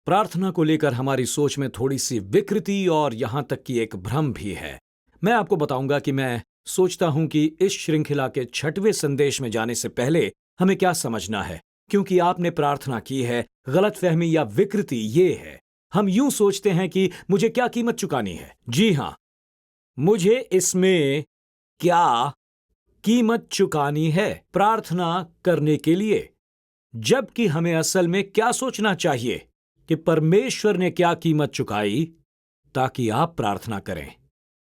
प्रार्थना को लेकर हमारी सोच में थोड़ी सी विकृति और यहां तक कि एक भ्रम भी है। मैं आपको बताऊंगा कि मैं सोचता हूं कि इस श्रृंखला के 6वें संदेश में जाने से पहले हमें क्या समझना है, क्योंकि आपने प्रार्थना की है। गलतफहमी या विकृति ये है, हम यूं सोचते हैं कि मुझे क्या कीमत चुकानी है। जी हां, मुझे इसमें क्या कीमत चुकानी है प्रार्थना करने के लिए, जबकि हमें असल में क्या सोचना चाहिए कि परमेश्वर ने क्या कीमत चुकाई ताकि आप प्रार्थना करें।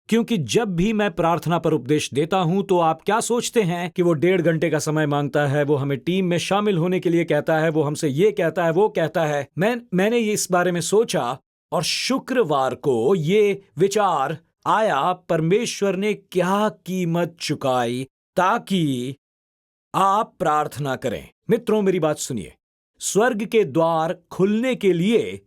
क्योंकि जब भी मैं प्रार्थना पर उपदेश देता हूं तो आप क्या सोचते हैं कि वो 1.5 घंटे का समय मांगता है, वो हमें टीम में शामिल होने के लिए कहता है, वो हमसे ये कहता है, वो कहता है। मैंने ये इस बारे में सोचा और शुक्रवार को ये विचार आया, परमेश्वर ने क्या कीमत चुकाई ताकि आप प्रार्थना करें। मित्रों, मेरी बात सुनिए। स्वर्ग के द्वार खुलने के लिए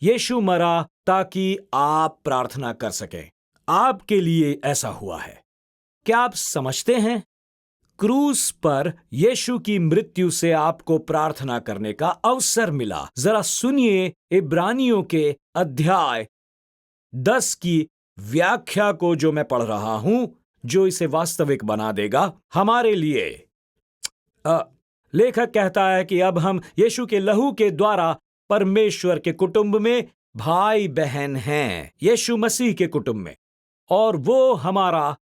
यीशु मरा ताकि आप प्रार्थना कर सकें। आपके लिए ऐसा हुआ है। क्या आप समझते हैं? क्रूस पर यीशु की मृत्यु से आपको प्रार्थना करने का अवसर मिला। जरा सुनिए इब्रानियों के अध्याय 10 की व्याख्या को जो मैं पढ़ रहा हूं, जो इसे वास्तविक बना देगा हमारे लिए। लेखक कहता है कि अब हम यीशु के लहू के द्वारा परमेश्वर के कुटुंब में भाई बहन हैं, यीशु मसीह के कुटुंब में, और वो हमारा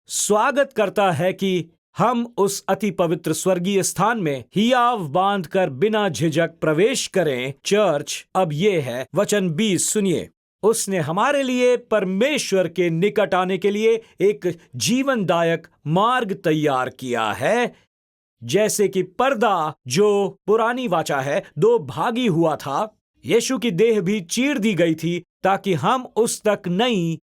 स्वागत करता है कि हम उस अति पवित्र स्वर्गीय स्थान में हियाव बांधकर बिना झिझक प्रवेश करें। चर्च अब ये है वचन 20, सुनिए। उसने हमारे लिए परमेश्वर के निकट आने के लिए एक जीवनदायक मार्ग तैयार किया है, जैसे कि पर्दा जो पुरानी वाचा है 2 भागी हुआ था, यीशु की देह भी चीर दी गई थी ताकि हम उस तक नई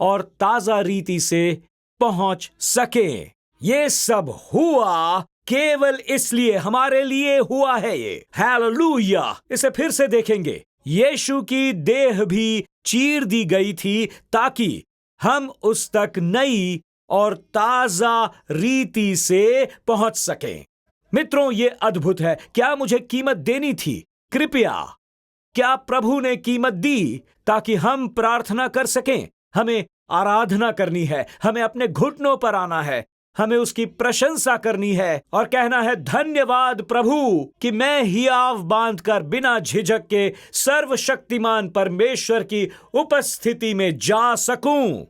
और ताजा रीति से पहुंच सकें। ये सब हुआ केवल इसलिए, हमारे लिए हुआ है ये। हालेलुया। इसे फिर से देखेंगे। यीशु की देह भी चीर दी गई थी ताकि हम उस तक नई और ताजा रीति से पहुंच सकें। मित्रों, ये अद्भुत है। क्या मुझे कीमत देनी थी? कृपया, क्या प्रभु ने कीमत दी ताकि हम प्रार्थना कर सकें? हमें आराधना करनी है, हमें अपने घुटनों पर आना है, हमें उसकी प्रशंसा करनी है और कहना है, धन्यवाद प्रभु कि मैं हियाव बांधकर बिना झिझक के सर्वशक्तिमान परमेश्वर की उपस्थिति में जा सकूं।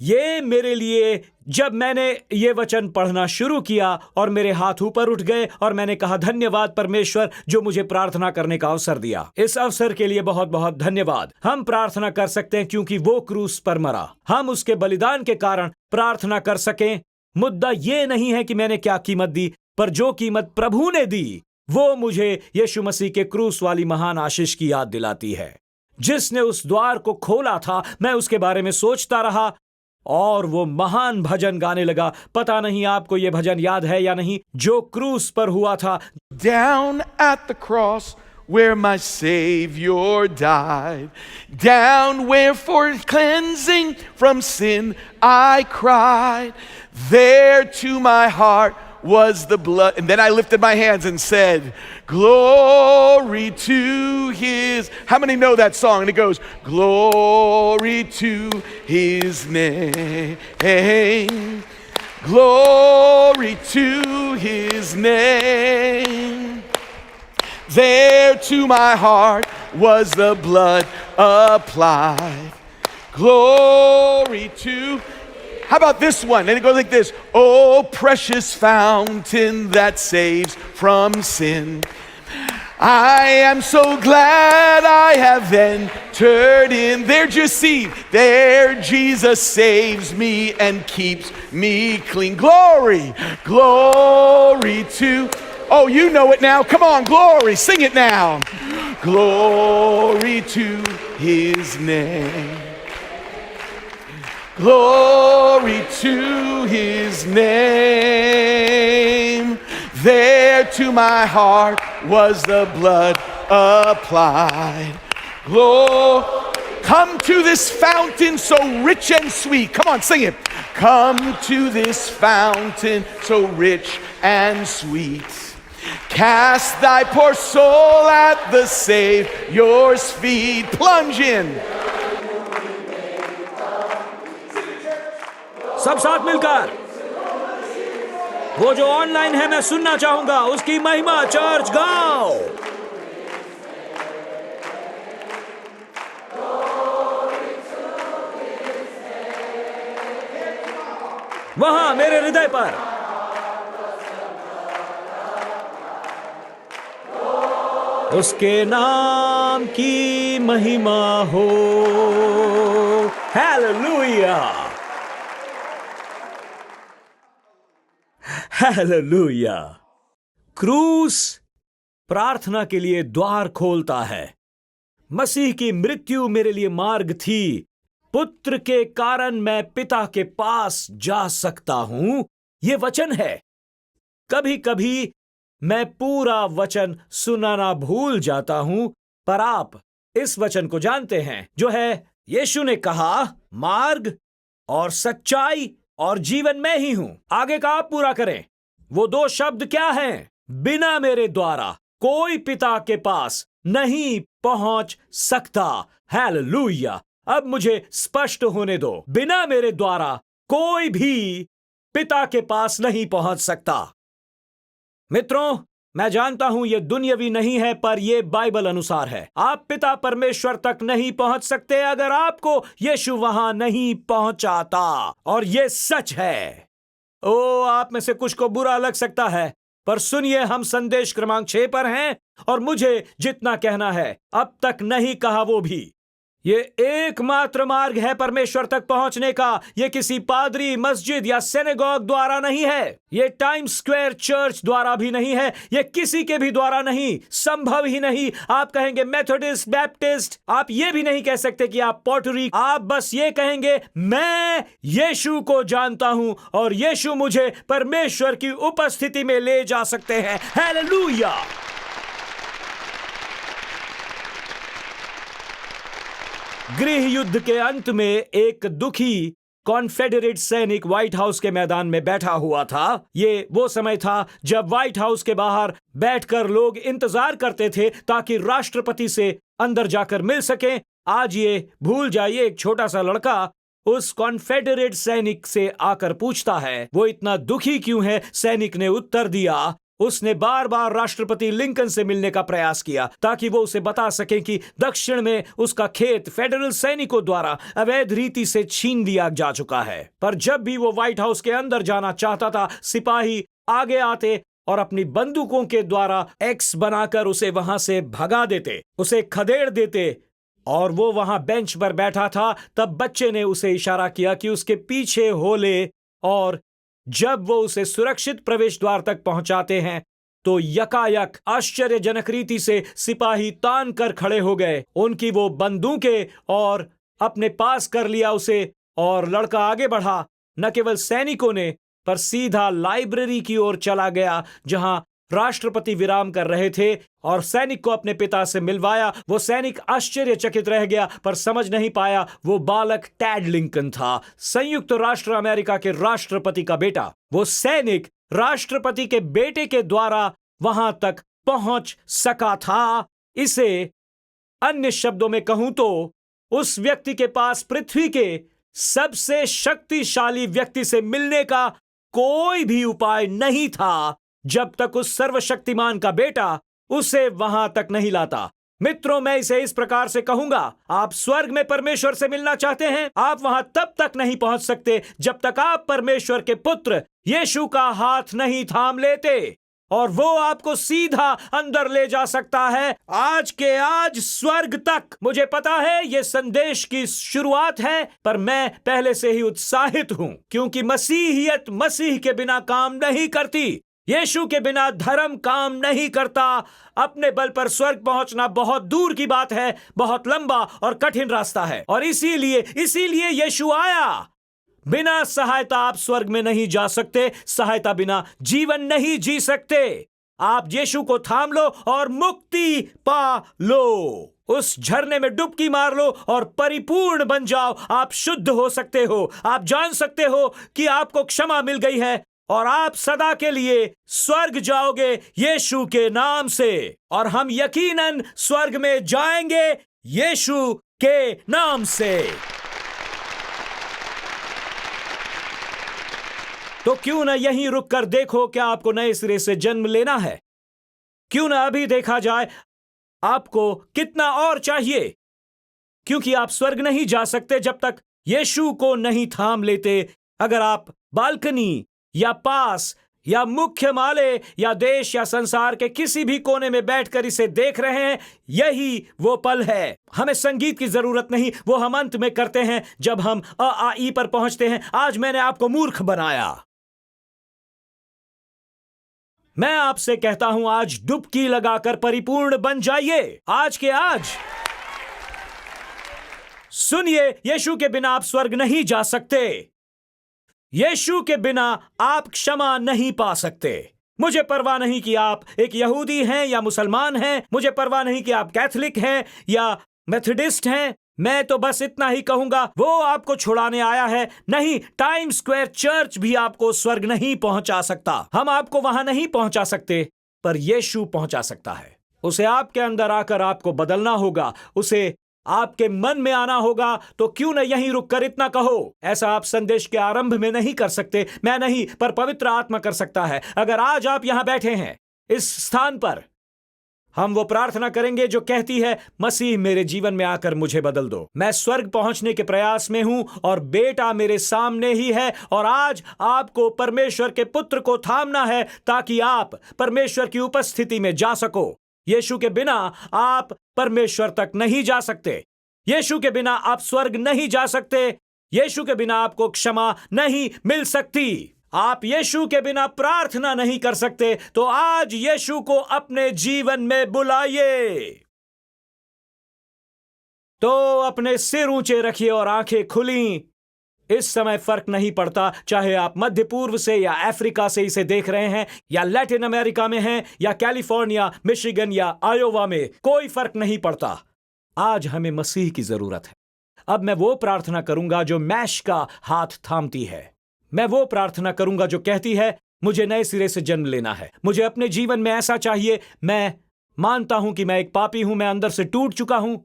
ये मेरे लिए, जब मैंने ये वचन पढ़ना शुरू किया और मेरे हाथ ऊपर उठ गए और मैंने कहा, धन्यवाद परमेश्वर जो मुझे प्रार्थना करने का अवसर दिया। इस अवसर के लिए बहुत बहुत धन्यवाद। हम प्रार्थना कर सकते हैं क्योंकि वो क्रूस पर मरा। हम उसके बलिदान के कारण प्रार्थना कर सकें। मुद्दा ये नहीं है कि मैंने क्या कीमत दी, पर जो कीमत प्रभु ने दी वो मुझे यीशु मसीह के क्रूस वाली महान आशीष की याद दिलाती है। जिसने उस द्वार को खोला था, मैं उसके बारे में सोचता रहा और वो महान भजन गाने लगा। पता नहीं आपको ये भजन याद है या नहीं, जो क्रूस पर हुआ था। Down at the cross where my Savior died, down where for cleansing from sin I cried, there to my heart was the blood. And then I lifted my hands and said, glory to his. How many know that song? And it goes, glory to his name. Glory to his name. There to my heart was the blood applied. Glory to. How about this one? And it goes like this. Oh, precious fountain that saves from sin. I am so glad I have entered in. There, just see, there Jesus saves me and keeps me clean. Glory, glory to. Oh, you know it now. Come on, glory, sing it now. Glory to his name. Glory to his name. There to my heart was the blood applied. Come to this fountain so rich and sweet. Come on, sing it. Come to this fountain so rich and sweet. Cast thy poor soul at the Savior's feet. Plunge in. सब साथ मिलकर वो जो online है मैं सुनना चाहूंगा उसकी महिमा चर्च गाओ। वहां मेरे हृदय पर उसके नाम की महिमा हो। Hallelujah, hallelujah. क्रूस प्रार्थना के लिए द्वार खोलता है। मसीह की मृत्यु मेरे लिए मार्ग थी। पुत्र के कारण मैं पिता के पास जा सकता हूं, यह वचन है। कभी कभी मैं पूरा वचन सुनाना भूल जाता हूं, पर आप इस वचन को जानते हैं जो है यीशु ने कहा, मार्ग और सच्चाई और जीवन मैं ही हूं। आगे का आप पूरा करें। वो दो शब्द क्या हैं? बिना मेरे द्वारा कोई पिता के पास नहीं पहुंच सकता। हालेलुया। अब मुझे स्पष्ट होने दो, बिना मेरे द्वारा कोई भी पिता के पास नहीं पहुंच सकता। मित्रों, मैं जानता हूं यह दुनियावी नहीं है, पर यह बाइबल अनुसार है। आप पिता परमेश्वर तक नहीं पहुंच सकते अगर आपको यीशु वहां नहीं पहुंचाता, और यह सच है। ओ, आप में से कुछ को बुरा लग सकता है, पर सुनिए, हम संदेश क्रमांक 6 पर हैं और मुझे जितना कहना है अब तक नहीं कहा वो भी। ये एकमात्र मार्ग है परमेश्वर तक पहुंचने का। ये किसी पादरी, मस्जिद या सिनेगॉग द्वारा नहीं है। ये टाइम्स स्क्वायर चर्च द्वारा भी नहीं है। ये किसी के भी द्वारा नहीं, संभव ही नहीं। आप कहेंगे मेथोडिस्ट, बैप्टिस्ट, आप ये भी नहीं कह सकते कि आप पोर्टरी। आप बस ये कहेंगे, मैं यीशु को जानता हूं और यीशु मुझे परमेश्वर की उपस्थिति में ले जा सकते हैं। हालेलुया। गृह युद्ध के अंत में एक दुखी कॉन्फेडरेट सैनिक व्हाइट हाउस के मैदान में बैठा हुआ था। ये वो समय था जब व्हाइट हाउस के बाहर बैठकर लोग इंतजार करते थे ताकि राष्ट्रपति से अंदर जाकर मिल सकें। आज ये भूल जाइए, एक छोटा सा लड़का उस कॉन्फेडरेट सैनिक से आकर पूछता है, वो इतना दुखी क्यों है? सैनिक ने उत्तर दिया, उसने बार बार राष्ट्रपति लिंकन से मिलने का प्रयास किया ताकि वो उसे बता सके कि दक्षिण में उसका खेत फेडरल सैनिकों द्वारा अवैध रीति से छीन लिया जा चुका है। पर जब भी वो व्हाइट हाउस के अंदर जाना चाहता था, सिपाही आगे आते और अपनी बंदूकों के द्वारा एक्स बनाकर उसे वहां से भगा देते, उसे खदेड़ देते। और वो वहां बेंच पर बैठा था, तब बच्चे ने उसे इशारा किया कि उसके पीछे हो ले, और जब वो उसे सुरक्षित प्रवेश द्वार तक पहुंचाते हैं तो यकायक आश्चर्यजनक रीति से सिपाही तान कर खड़े हो गए, उनकी वो बंदूकें, और अपने पास कर लिया उसे। और लड़का आगे बढ़ा, न केवल सैनिकों ने, पर सीधा लाइब्रेरी की ओर चला गया जहां राष्ट्रपति विराम कर रहे थे, और सैनिक को अपने पिता से मिलवाया। वो सैनिक आश्चर्यचकित रह गया, पर समझ नहीं पाया वो बालक टैड लिंकन था, संयुक्त राष्ट्र अमेरिका के राष्ट्रपति का बेटा। वो सैनिक राष्ट्रपति के बेटे के द्वारा वहां तक पहुंच सका था। इसे अन्य शब्दों में कहूं तो उस व्यक्ति के पास पृथ्वी के सबसे शक्तिशाली व्यक्ति से मिलने का कोई भी उपाय नहीं था जब तक उस सर्वशक्तिमान का बेटा उसे वहां तक नहीं लाता। मित्रों, मैं इसे इस प्रकार से कहूंगा, आप स्वर्ग में परमेश्वर से मिलना चाहते हैं, आप वहां तब तक नहीं पहुंच सकते जब तक आप परमेश्वर के पुत्र यीशु का हाथ नहीं थाम लेते, और वो आपको सीधा अंदर ले जा सकता है, आज के आज स्वर्ग तक। मुझे पता है यह संदेश की शुरुआत है, पर मैं पहले से ही उत्साहित हूं, क्योंकि मसीहियत मसीह के बिना काम नहीं करती। यीशु के बिना धर्म काम नहीं करता। अपने बल पर स्वर्ग पहुंचना बहुत दूर की बात है, बहुत लंबा और कठिन रास्ता है, और इसीलिए यीशु आया। बिना सहायता आप स्वर्ग में नहीं जा सकते, सहायता बिना जीवन नहीं जी सकते। आप यीशु को थाम लो और मुक्ति पा लो, उस झरने में डुबकी मार लो और परिपूर्ण बन जाओ। आप शुद्ध हो सकते हो, आप जान सकते हो कि आपको क्षमा मिल गई है, और आप सदा के लिए स्वर्ग जाओगे यीशु के नाम से, और हम यकीनन स्वर्ग में जाएंगे यीशु के नाम से। तो क्यों न यहीं रुककर देखो क्या आपको नए सिरे से जन्म लेना है? क्यों न अभी देखा जाए आपको कितना और चाहिए, क्योंकि आप स्वर्ग नहीं जा सकते जब तक यीशु को नहीं थाम लेते। अगर आप बालकनी या पास या मुख्य माले या देश या संसार के किसी भी कोने में बैठकर इसे देख रहे हैं, यही वो पल है। हमें संगीत की जरूरत नहीं, वो हम अंत में करते हैं जब हम अ आ ई पर पहुंचते हैं। आज मैंने आपको मूर्ख बनाया। मैं आपसे कहता हूं, आज डुबकी लगाकर परिपूर्ण बन जाइए, आज के आज। सुनिए, यीशु के बिना आप स्वर्ग नहीं जा सकते। यीशु के बिना आप क्षमा नहीं पा सकते। मुझे परवाह नहीं कि आप एक यहूदी हैं या मुसलमान हैं, मुझे परवाह नहीं कि आप कैथलिक हैं या मेथोडिस्ट हैं। मैं तो बस इतना ही कहूंगा, वो आपको छुड़ाने आया है। नहीं, टाइम स्क्वायर चर्च भी आपको स्वर्ग नहीं पहुंचा सकता। हम आपको वहां नहीं पहुंचा सकते, पर यीशु पहुंचा सकता है। उसे आपके अंदर आकर आपको बदलना होगा, उसे आपके मन में आना होगा। तो क्यों न यहीं रुककर इतना कहो। ऐसा आप संदेश के आरंभ में नहीं कर सकते, मैं नहीं, पर पवित्र आत्मा कर सकता है। अगर आज आप यहां बैठे हैं इस स्थान पर, हम वो प्रार्थना करेंगे जो कहती है, मसीह मेरे जीवन में आकर मुझे बदल दो। मैं स्वर्ग पहुंचने के प्रयास में हूं और बेटा मेरे सामने ही है, और आज आपको परमेश्वर के पुत्र को थामना है ताकि आप परमेश्वर की उपस्थिति में जा सको। यीशु के बिना आप परमेश्वर तक नहीं जा सकते। यीशु के बिना आप स्वर्ग नहीं जा सकते। यीशु के बिना आपको क्षमा नहीं मिल सकती। आप यीशु के बिना प्रार्थना नहीं कर सकते। तो आज यीशु को अपने जीवन में बुलाइए। तो अपने सिर ऊंचे रखिए और आंखें खुली। इस समय फर्क नहीं पड़ता चाहे आप मध्य पूर्व से या अफ्रीका से इसे देख रहे हैं, या लैटिन अमेरिका में हैं, या कैलिफोर्निया, मिशिगन या आयोवा में, कोई फर्क नहीं पड़ता। आज हमें मसीह की जरूरत है। अब मैं वो प्रार्थना करूंगा जो मैश का हाथ थामती है। मैं वो प्रार्थना करूंगा जो कहती है, मुझे नए सिरे से जन्म लेना है, मुझे अपने जीवन में ऐसा चाहिए। मैं मानता हूं कि मैं एक पापी हूं, मैं अंदर से टूट चुका हूं,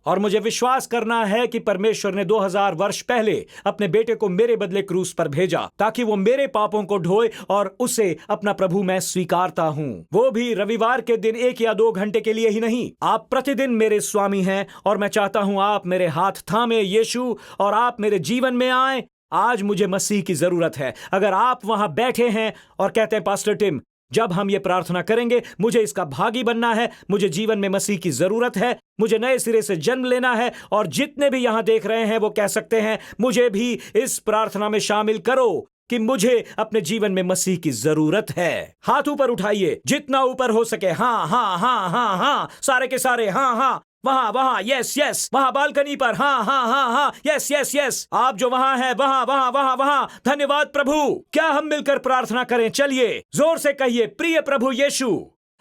और मुझे विश्वास करना है कि परमेश्वर ने 2000 वर्ष पहले अपने बेटे को मेरे बदले क्रूस पर भेजा ताकि वो मेरे पापों को ढोए, और उसे अपना प्रभु मैं स्वीकारता हूं। वो भी रविवार के दिन 1 या 2 घंटे के लिए ही नहीं। आप प्रतिदिन मेरे स्वामी हैं, और मैं चाहता हूं आप मेरे हाथ थामे यीशु, और आप मेरे जीवन में आए। आज मुझे मसीह की जरूरत है। अगर आप वहां बैठे हैं और कहते हैं, पास्टर टिम, जब हम ये प्रार्थना करेंगे मुझे इसका भागी बनना है, मुझे जीवन में मसीह की जरूरत है, मुझे नए सिरे से जन्म लेना है, और जितने भी यहां देख रहे हैं वो कह सकते हैं, मुझे भी इस प्रार्थना में शामिल करो कि मुझे अपने जीवन में मसीह की जरूरत है। हाथ ऊपर उठाइए, जितना ऊपर हो सके। हाँ हाँ हाँ हाँ हाँ, सारे के सारे हाँ हाँ, वहां वहां, यस यस, वहां बालकनी पर, हाँ हाँ हाँ हाँ, यस यस यस, आप जो वहां हैं, वहां वहां वहां वहां। धन्यवाद प्रभु। क्या हम मिलकर प्रार्थना करें? चलिए जोर से कहिए, प्रिय प्रभु यीशु,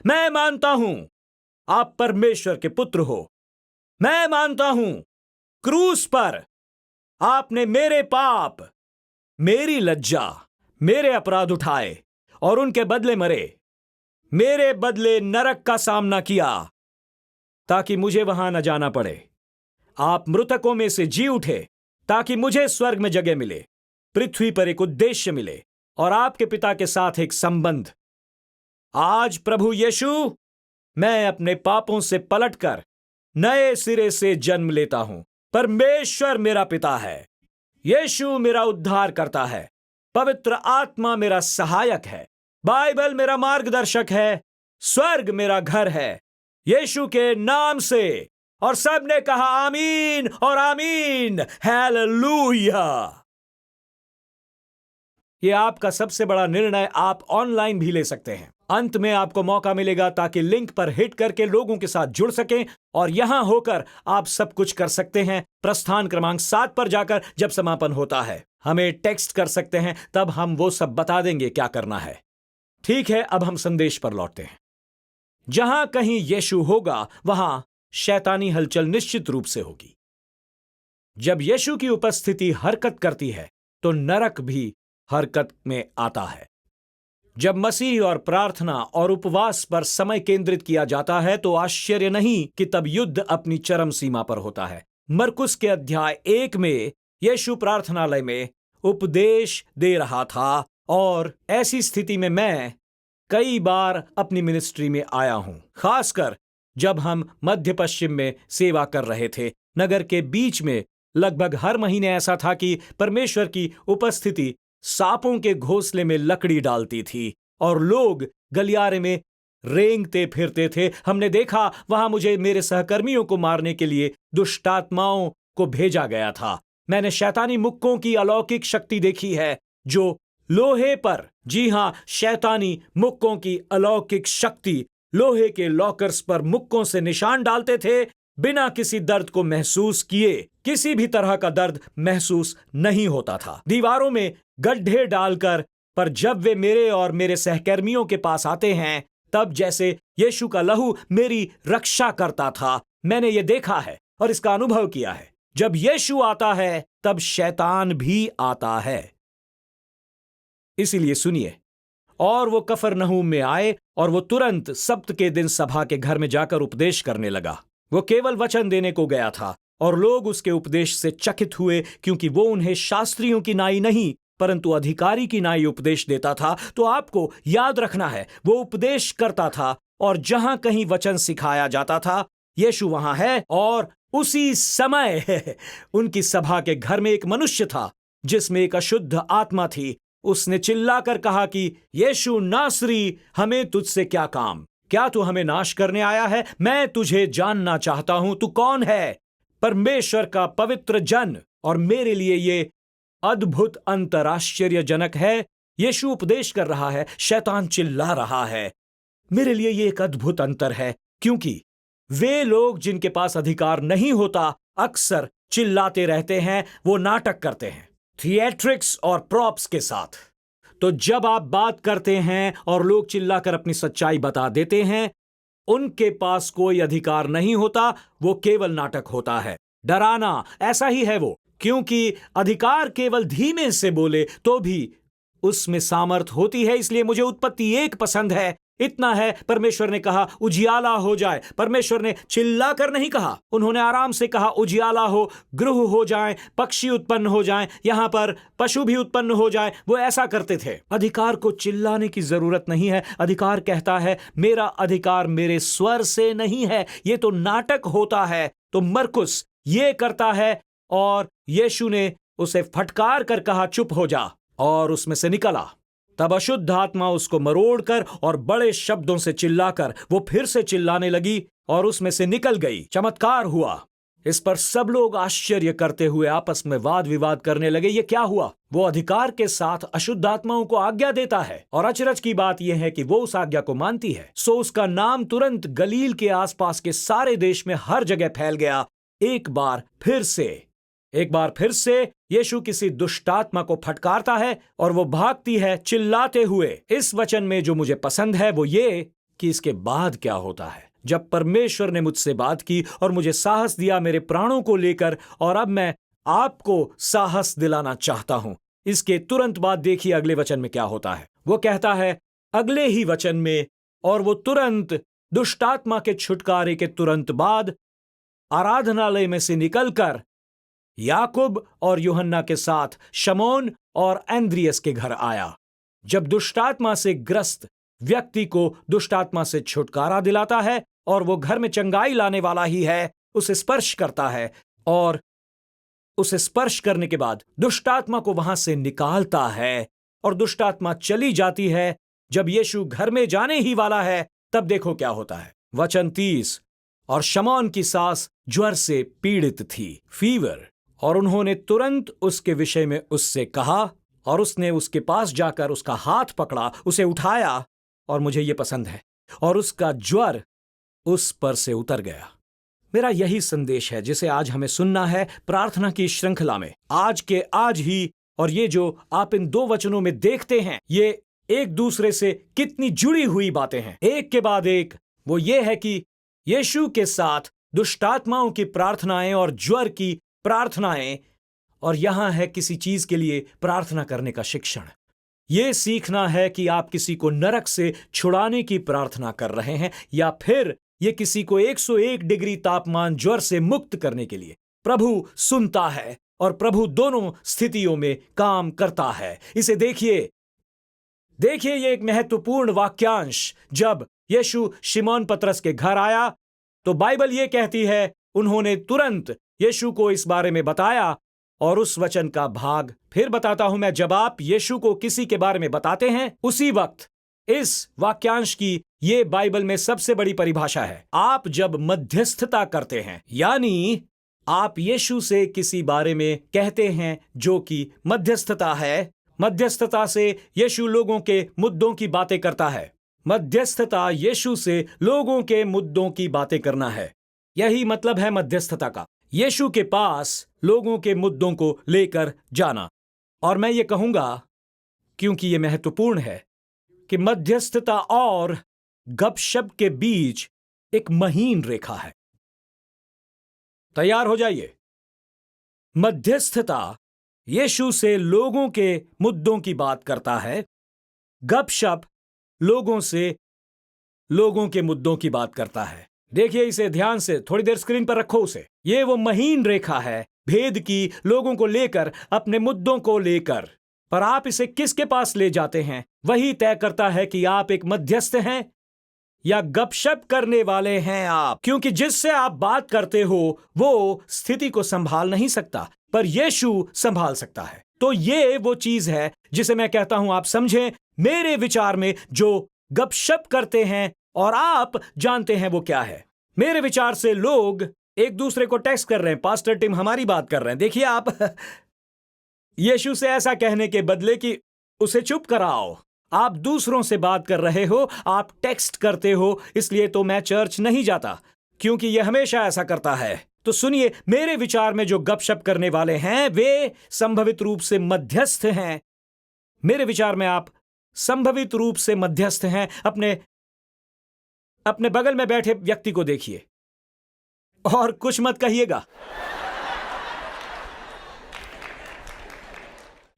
मैं मानता हूं आप परमेश्वर के पुत्र हो। मैं मानता हूं क्रूस पर आपने मेरे पाप, मेरी लज्जा, मेरे अपराध उठाए और उनके बदले मरे, मेरे बदले नरक का सामना किया ताकि मुझे वहां न जाना पड़े। आप मृतकों में से जी उठे ताकि मुझे स्वर्ग में जगह मिले, पृथ्वी पर एक उद्देश्य मिले और आपके पिता के साथ एक संबंध। आज प्रभु यीशु, मैं अपने पापों से पलटकर नए सिरे से जन्म लेता हूं। परमेश्वर मेरा पिता है, यीशु मेरा उद्धार करता है, पवित्र आत्मा मेरा सहायक है, बाइबल मेरा मार्गदर्शक है, स्वर्ग मेरा घर है, यीशु के नाम से। और सब ने कहा आमीन और आमीन, हालेलुया। यह आपका सबसे बड़ा निर्णय आप ऑनलाइन भी ले सकते हैं। अंत में आपको मौका मिलेगा ताकि लिंक पर हिट करके लोगों के साथ जुड़ सकें और यहां होकर आप सब कुछ कर सकते हैं। प्रस्थान क्रमांक 7 पर जाकर जब समापन होता है हमें टेक्स्ट कर सकते हैं, तब हम वो सब बता देंगे क्या करना है। ठीक है, अब हम संदेश पर लौटते हैं। जहां कहीं यीशु होगा वहां शैतानी हलचल निश्चित रूप से होगी। जब यीशु की उपस्थिति हरकत करती है तो नरक भी हरकत में आता है। जब मसीह और प्रार्थना और उपवास पर समय केंद्रित किया जाता है तो आश्चर्य नहीं कि तब युद्ध अपनी चरम सीमा पर होता है। मरकुस के अध्याय 1 में यीशु प्रार्थनालय में उपदेश दे रहा था और ऐसी स्थिति में मैं कई बार अपनी मिनिस्ट्री में आया हूं, खासकर जब हम मध्य पश्चिम में सेवा कर रहे थे। नगर के बीच में लगभग हर महीने ऐसा था कि परमेश्वर की उपस्थिति सांपों के घोंसले में लकड़ी डालती थी और लोग गलियारे में रेंगते फिरते थे। हमने देखा वहां मुझे मेरे सहकर्मियों को मारने के लिए दुष्टात्माओं को भेजा गया था। मैंने शैतानी मुक्कों की अलौकिक शक्ति देखी है जो लोहे पर, जी हां, शैतानी मुक्कों की अलौकिक शक्ति लोहे के लॉकर्स पर मुक्कों से निशान डालते थे बिना किसी दर्द को महसूस किए। किसी भी तरह का दर्द महसूस नहीं होता था। दीवारों में गड्ढे डालकर, पर जब वे मेरे और मेरे सहकर्मियों के पास आते हैं तब जैसे यीशु का लहू मेरी रक्षा करता था। मैंने ये देखा है और इसका अनुभव किया है। जब यीशु आता है तब शैतान भी आता है। इसीलिए सुनिए, और वो कफरनहूम में आए और वो तुरंत सब्त के दिन सभा के घर में जाकर उपदेश करने लगा। वो केवल वचन देने को गया था और लोग उसके उपदेश से चकित हुए क्योंकि वो उन्हें शास्त्रियों की नाई नहीं परंतु अधिकारी की नाई उपदेश देता था। तो आपको याद रखना है, वो उपदेश करता था और जहां कहीं वचन सिखाया जाता था यीशु वहां है। और उसी समय उनकी सभा के घर में एक मनुष्य था जिसमें एक अशुद्ध आत्मा थी। उसने चिल्लाकर कहा कि यीशु नासरी, हमें तुझसे क्या काम? क्या तू हमें नाश करने आया है? मैं तुझे जानना चाहता हूं, तू कौन है? परमेश्वर का पवित्र जन। और मेरे लिए ये अद्भुत अंतर आश्चर्यजनक है। यीशु उपदेश कर रहा है, शैतान चिल्ला रहा है। मेरे लिए ये एक अद्भुत अंतर है क्योंकि वे लोग जिनके पास अधिकार नहीं होता अक्सर चिल्लाते रहते हैं, वो नाटक करते हैं थिएट्रिक्स और प्रॉप्स के साथ। तो जब आप बात करते हैं और लोग चिल्लाकर अपनी सच्चाई बता देते हैं, उनके पास कोई अधिकार नहीं होता, वो केवल नाटक होता है, डराना। ऐसा ही है वो, क्योंकि अधिकार केवल धीमे से बोले तो भी उसमें सामर्थ होती है। इसलिए मुझे उत्पत्ति 1 पसंद है। इतना है, परमेश्वर ने कहा उजियाला हो जाए। परमेश्वर ने चिल्ला कर नहीं कहा, उन्होंने आराम से कहा उजियाला हो, ग्रह हो जाए, पक्षी उत्पन्न हो जाए, यहां पर पशु भी उत्पन्न हो जाए। वो ऐसा करते थे। अधिकार को चिल्लाने की जरूरत नहीं है। अधिकार कहता है मेरा अधिकार मेरे स्वर से नहीं है, ये तो नाटक होता है। तो मरकुस ये करता है और यीशु ने उसे फटकार कर कहा चुप हो जा, और उसमें से निकला। तब अशुद्ध आत्मा उसको मरोड़कर और बड़े शब्दों से चिल्लाकर वो फिर से चिल्लाने लगी और उसमें से निकल गई। चमत्कार हुआ। इस पर सब लोग आश्चर्य करते हुए आपस में वाद विवाद करने लगे, ये क्या हुआ? वो अधिकार के साथ अशुद्ध आत्माओं को आज्ञा देता है और अचरज की बात यह है कि वो उस आज्ञा को मानती है। सो उसका नाम तुरंत गलील के आसपास के सारे देश में हर जगह फैल गया। एक बार फिर से यीशु किसी दुष्टात्मा को फटकारता है और वो भागती है चिल्लाते हुए। इस वचन में जो मुझे पसंद है वो ये कि इसके बाद क्या होता है। जब परमेश्वर ने मुझसे बात की और मुझे साहस दिया मेरे प्राणों को लेकर, और अब मैं आपको साहस दिलाना चाहता हूं। इसके तुरंत बाद देखिए अगले वचन में क्या होता है। वो कहता है अगले ही वचन में, और वो तुरंत दुष्टात्मा के छुटकारे के तुरंत बाद आराधनालय में से निकलकर याकूब और यूहन्ना के साथ शमौन और एंद्रियस के घर आया। जब दुष्टात्मा से ग्रस्त व्यक्ति को दुष्टात्मा से छुटकारा दिलाता है और वो घर में चंगाई लाने वाला ही है, उसे स्पर्श करता है और उसे स्पर्श करने के बाद दुष्टात्मा को वहां से निकालता है और दुष्टात्मा चली जाती है। जब यीशु घर में जाने ही वाला है तब देखो क्या होता है। वचन 30, और शमौन की सास ज्वर से पीड़ित थी, फीवर, और उन्होंने तुरंत उसके विषय में उससे कहा और उसने उसके पास जाकर उसका हाथ पकड़ा, उसे उठाया, और मुझे यह पसंद है, और उसका ज्वर उस पर से उतर गया। मेरा यही संदेश है जिसे आज हमें सुनना है प्रार्थना की श्रृंखला में, आज के आज ही। और ये जो आप इन 2 वचनों में देखते हैं, ये एक दूसरे से कितनी जुड़ी हुई बातें हैं, एक के बाद एक। वो ये है कि यीशु के साथ दुष्टात्माओं की प्रार्थनाएं और ज्वर की प्रार्थनाएं, और यहां है किसी चीज के लिए प्रार्थना करने का शिक्षण। ये सीखना है कि आप किसी को नरक से छुड़ाने की प्रार्थना कर रहे हैं या फिर ये किसी को 101 डिग्री तापमान ज्वर से मुक्त करने के लिए। प्रभु सुनता है और प्रभु दोनों स्थितियों में काम करता है। इसे देखिए ये एक महत्वपूर्ण वाक्यांश। जब यीशु शिमोन पतरस के घर आया तो बाइबल ये कहती है उन्होंने तुरंत यीशु को इस बारे में बताया। और उस वचन का भाग फिर बताता हूं मैं। जब आप यीशु को किसी के बारे में बताते हैं, उसी वक्त इस वाक्यांश की ये बाइबल में सबसे बड़ी परिभाषा है। आप जब मध्यस्थता करते हैं, यानी आप यीशु से किसी बारे में कहते हैं जो कि मध्यस्थता है। मध्यस्थता से यीशु लोगों के मुद्दों की बातें करता है। मध्यस्थता यीशु से लोगों के मुद्दों की बातें करना है। यही मतलब है मध्यस्थता का, यीशु के पास लोगों के मुद्दों को लेकर जाना। और मैं ये कहूंगा, क्योंकि ये महत्वपूर्ण है, कि मध्यस्थता और गपशप के बीच एक महीन रेखा है। तैयार हो जाइए। मध्यस्थता यीशु से लोगों के मुद्दों की बात करता है, गपशप लोगों से लोगों के मुद्दों की बात करता है। देखिए इसे ध्यान से, थोड़ी देर स्क्रीन पर रखो उसे। ये वो महीन रेखा है भेद की, लोगों को लेकर, अपने मुद्दों को लेकर। पर आप इसे किसके पास ले जाते हैं, वही तय करता है कि आप एक मध्यस्थ हैं या गपशप करने वाले हैं आप। क्योंकि जिससे आप बात करते हो वो स्थिति को संभाल नहीं सकता, पर यीशु संभाल सकता है। तो ये वो चीज है जिसे मैं कहता हूं आप समझें। मेरे विचार में जो गपशप करते हैं और आप जानते हैं वो क्या है। मेरे विचार से लोग एक दूसरे को टेक्स्ट कर रहे हैं, पास्टर टिम हमारी बात कर रहे हैं। देखिए आप यीशु से ऐसा कहने के बदले कि उसे चुप कराओ, आप दूसरों से बात कर रहे हो, आप टेक्स्ट करते हो, इसलिए तो मैं चर्च नहीं जाता, क्योंकि यह हमेशा ऐसा करता है। तो सुनिए, मेरे विचार में जो गपशप करने वाले हैं वे संभवित रूप से मध्यस्थ हैं। मेरे विचार में आप संभवित रूप से मध्यस्थ हैं। अपने बगल में बैठे व्यक्ति को देखिए और कुछ मत कहिएगा।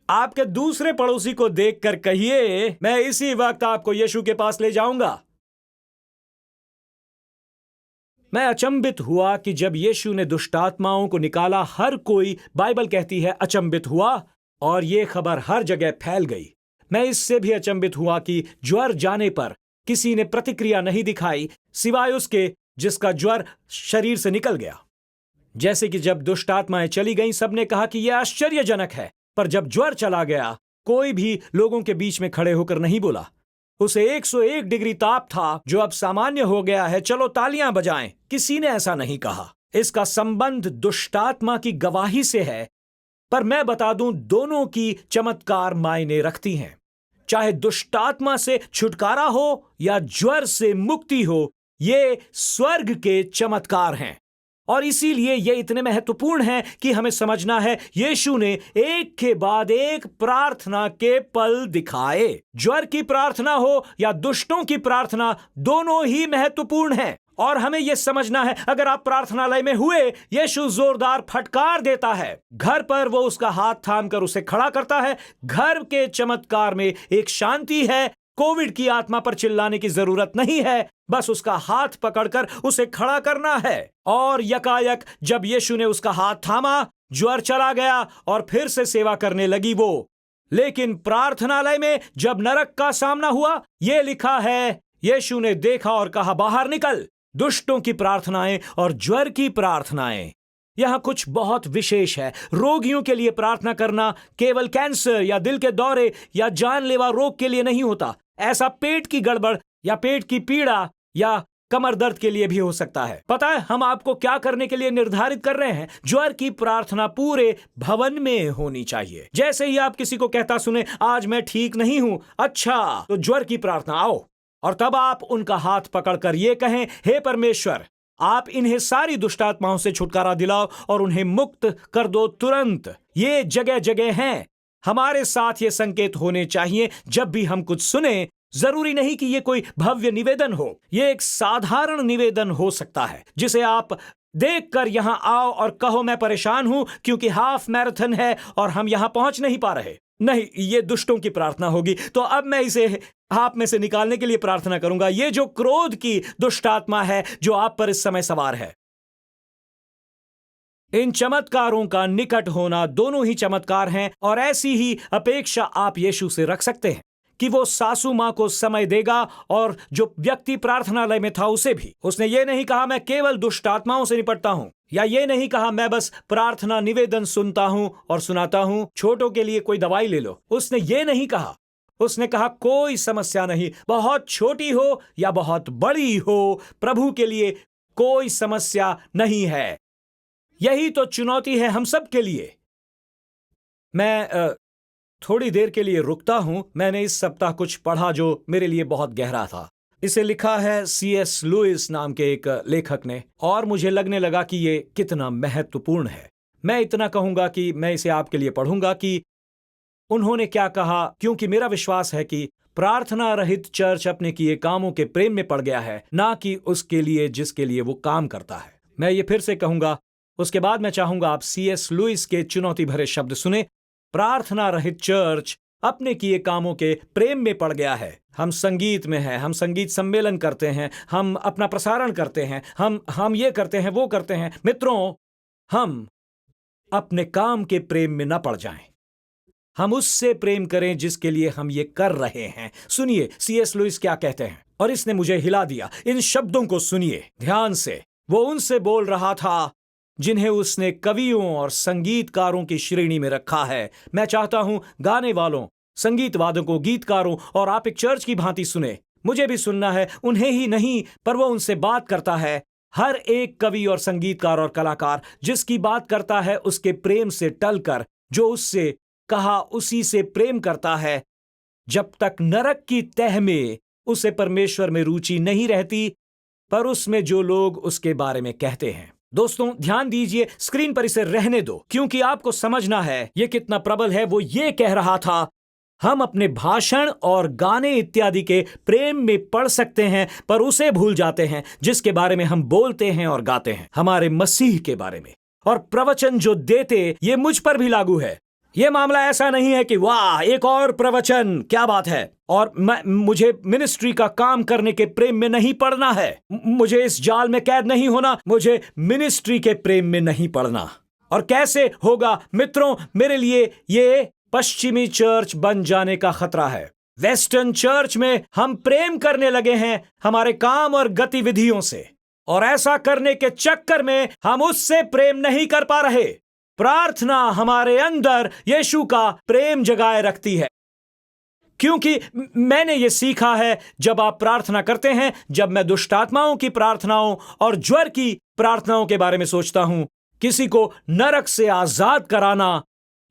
आपके दूसरे पड़ोसी को देखकर कहिए, मैं इसी वक्त आपको यीशु के पास ले जाऊंगा। मैं अचंभित हुआ कि जब यीशु ने दुष्टात्माओं को निकाला, हर कोई, बाइबल कहती है, अचंभित हुआ और यह खबर हर जगह फैल गई। मैं इससे भी अचंभित हुआ कि ज्वर जाने पर किसी ने प्रतिक्रिया नहीं दिखाई, सिवाय उसके जिसका ज्वर शरीर से निकल गया। जैसे कि जब दुष्टात्माएं चली गईं, सबने कहा कि यह आश्चर्यजनक है, पर जब ज्वर चला गया, कोई भी लोगों के बीच में खड़े होकर नहीं बोला। उसे 101 डिग्री ताप था जो अब सामान्य हो गया है, चलो तालियां बजाएं। किसी ने ऐसा नहीं कहा। इसका संबंध दुष्टात्मा की गवाही से है। पर मैं बता दूं, दोनों की चमत्कार मायने रखती हैं। चाहे दुष्टात्मा से छुटकारा हो या ज्वर से मुक्ति हो, ये स्वर्ग के चमत्कार हैं। और इसीलिए ये इतने महत्वपूर्ण हैं कि हमें समझना है, यीशु ने एक के बाद एक प्रार्थना के पल दिखाए। ज्वर की प्रार्थना हो या दुष्टों की प्रार्थना, दोनों ही महत्वपूर्ण हैं। और हमें यह समझना है, अगर आप प्रार्थनालय में हुए, यीशु जोरदार फटकार देता है, घर पर वो उसका हाथ थामकर उसे खड़ा करता है। घर के चमत्कार में एक शांति है। कोविड की आत्मा पर चिल्लाने की जरूरत नहीं है, बस उसका हाथ पकड़कर उसे खड़ा करना है। और यकायक जब यीशु ने उसका हाथ थामा, ज्वर चला गया और फिर से सेवा करने लगी वो। लेकिन प्रार्थनालय में जब नरक का सामना हुआ, यह लिखा है, यीशु ने देखा और कहा, बाहर निकल। दुष्टों की प्रार्थनाएं और ज्वर की प्रार्थनाएं, यहां कुछ बहुत विशेष है। रोगियों के लिए प्रार्थना करना केवल कैंसर या दिल के दौरे या जानलेवा रोग के लिए नहीं होता। ऐसा पेट की गड़बड़ या पेट की पीड़ा या कमर दर्द के लिए भी हो सकता है। पता है हम आपको क्या करने के लिए निर्धारित कर रहे हैं? ज्वर की प्रार्थना पूरे भवन में होनी चाहिए। जैसे ही आप किसी को कहता सुने, आज मैं ठीक नहीं हूं, अच्छा तो ज्वर की प्रार्थना आओ। और तब आप उनका हाथ पकड़कर ये कहें, हे परमेश्वर, आप इन्हें सारी दुष्टात्माओं से छुटकारा दिलाओ और उन्हें मुक्त कर दो तुरंत। ये जगह जगह हैं। हमारे साथ ये संकेत होने चाहिए जब भी हम कुछ सुने। जरूरी नहीं कि ये कोई भव्य निवेदन हो, ये एक साधारण निवेदन हो सकता है जिसे आप देखकर यहां आओ और कहो, मैं परेशान हूं क्योंकि हाफ मैराथन है और हम यहां पहुंच नहीं पा रहे। नहीं, ये दुष्टों की प्रार्थना होगी। तो अब मैं इसे आप में से निकालने के लिए प्रार्थना करूंगा। ये जो क्रोध की दुष्ट आत्मा है जो आप पर इस समय सवार है, इन चमत्कारों का निकट होना दोनों ही चमत्कार हैं, और ऐसी ही अपेक्षा आप यीशु से रख सकते हैं कि वो सासू मां को समय देगा। और जो व्यक्ति प्रार्थनालय में था उसे भी उसने ये नहीं कहा मैं केवल दुष्ट आत्माओं से निपटता हूं, या ये नहीं कहा मैं बस प्रार्थना निवेदन सुनता हूं और सुनाता हूं, छोटों के लिए कोई दवाई ले लो। उसने ये नहीं कहा। उसने कहा कोई समस्या नहीं, बहुत छोटी हो या बहुत बड़ी हो, प्रभु के लिए कोई समस्या नहीं है। यही तो चुनौती है हम सब के लिए। मैं थोड़ी देर के लिए रुकता हूं। मैंने इस सप्ताह कुछ पढ़ा जो मेरे लिए बहुत गहरा था। इसे लिखा है C.S. लुइस नाम के एक लेखक ने, और मुझे लगने लगा कि ये कितना महत्वपूर्ण है। मैं इतना कहूंगा कि मैं इसे आपके लिए पढ़ूंगा कि उन्होंने क्या कहा, क्योंकि मेरा विश्वास है कि प्रार्थना रहित चर्च अपने किए कामों के प्रेम में पड़ गया है, ना कि उसके लिए जिसके लिए वो काम करता है। मैं ये फिर से कहूंगा, उसके बाद मैं चाहूंगा आप C.S. लुइस के चुनौती भरे शब्द सुने। प्रार्थना रहित चर्च अपने किए कामों के प्रेम में पड़ गया है। हम संगीत में हैं, हम संगीत सम्मेलन करते हैं, हम अपना प्रसारण करते हैं, हम ये करते हैं, वो करते हैं। मित्रों, हम अपने काम के प्रेम में न पड़ जाएं। हम उससे प्रेम करें जिसके लिए हम ये कर रहे हैं। सुनिए C.S. लुइस क्या कहते हैं, और इसने मुझे हिला दिया। इन शब्दों को सुनिए ध्यान से। वो उनसे बोल रहा था जिन्हें उसने कवियों और संगीतकारों की श्रेणी में रखा है। मैं चाहता हूं गाने वालों, संगीत वादकों, गीतकारों, और आप एक चर्च की भांति सुने। मुझे भी सुनना है, उन्हें ही नहीं, पर वो उनसे बात करता है। हर एक कवि और संगीतकार और कलाकार जिसकी बात करता है उसके प्रेम से टलकर, जो उससे कहा उसी से प्रेम करता है। जब तक नरक की तह में उसे परमेश्वर में रुचि नहीं रहती, पर उसमें जो लोग उसके बारे में कहते हैं। दोस्तों ध्यान दीजिए, स्क्रीन पर इसे रहने दो, क्योंकि आपको समझना है ये कितना प्रबल है। वो ये कह रहा था, हम अपने भाषण और गाने इत्यादि के प्रेम में पड़ सकते हैं, पर उसे भूल जाते हैं जिसके बारे में हम बोलते हैं और गाते हैं, हमारे मसीह के बारे में। और प्रवचन जो देते, ये मुझ पर भी लागू है। ये मामला ऐसा नहीं है कि वाह एक और प्रवचन, क्या बात है, और मुझे मिनिस्ट्री का काम करने के प्रेम में नहीं पड़ना है, मुझे इस जाल में कैद नहीं होना, मुझे मिनिस्ट्री के प्रेम में नहीं पड़ना। और कैसे होगा मित्रों, मेरे लिए ये पश्चिमी चर्च बन जाने का खतरा है। वेस्टर्न चर्च में हम प्रेम करने लगे हैं हमारे काम और गतिविधियों से, और ऐसा करने के चक्कर में हम उससे प्रेम नहीं कर पा रहे। प्रार्थना हमारे अंदर यीशु का प्रेम जगाए रखती है, क्योंकि मैंने ये सीखा है जब आप प्रार्थना करते हैं, जब मैं दुष्ट आत्माओं की प्रार्थनाओं और ज्वर की प्रार्थनाओं के बारे में सोचता हूं, किसी को नरक से आजाद कराना,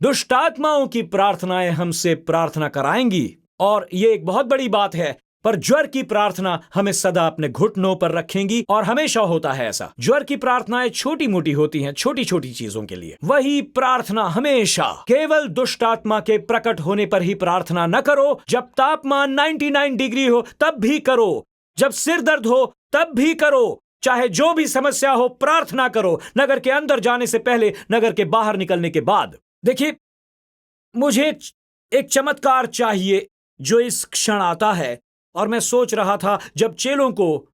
दुष्ट आत्माओं की प्रार्थनाएं हमसे प्रार्थना कराएंगी, और ये एक बहुत बड़ी बात है। पर ज्वर की प्रार्थना हमें सदा अपने घुटनों पर रखेंगी, और हमेशा होता है ऐसा। ज्वर की प्रार्थनाएं छोटी मोटी होती हैं, छोटी छोटी चीजों के लिए। वही प्रार्थना हमेशा केवल दुष्ट आत्मा के प्रकट होने पर ही प्रार्थना न करो। जब तापमान 99 डिग्री हो तब भी करो, जब सिर दर्द हो तब भी करो, चाहे जो भी समस्या हो प्रार्थना करो, नगर के अंदर जाने से पहले, नगर के बाहर निकलने के बाद। देखिए, मुझे एक चमत्कार चाहिए जो इस क्षण आता है, और मैं सोच रहा था जब चेलों को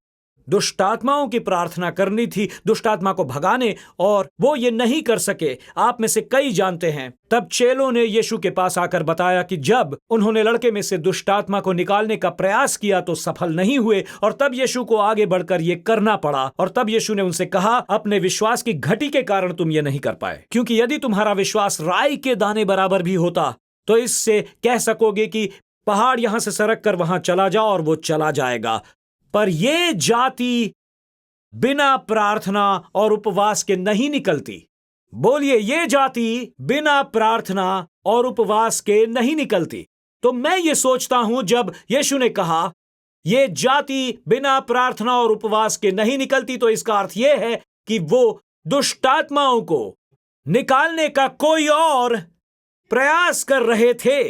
दुष्ट आत्माओं की प्रार्थना करनी थी, दुष्ट आत्मा को भगाने, और वो ये नहीं कर सके, आप में से कई जानते हैं, तब चेलों ने यीशु के पास आकर बताया कि जब उन्होंने लड़के में से दुष्ट आत्मा को निकालने का प्रयास किया तो सफल नहीं हुए, और तब यीशु को आगे बढ़कर ये करना पड़ा। और तब यीशु ने उनसे कहा, अपने विश्वास की घटी के कारण तुम ये नहीं कर पाए, क्योंकि यदि तुम्हारा विश्वास राई के दाने बराबर भी होता तो इससे कह सकोगे कि पहाड़ यहां से सरक कर वहां चला जाओ, और वो चला जाएगा। पर ये जाति बिना प्रार्थना और उपवास के नहीं निकलती। बोलिए, ये जाति बिना प्रार्थना और उपवास के नहीं निकलती। तो मैं ये सोचता हूं, जब यीशु ने कहा ये जाति बिना प्रार्थना और उपवास के नहीं निकलती, तो इसका अर्थ यह है कि वो दुष्ट आत्माओं को निकालने का कोई और प्रयास कर रहे थे।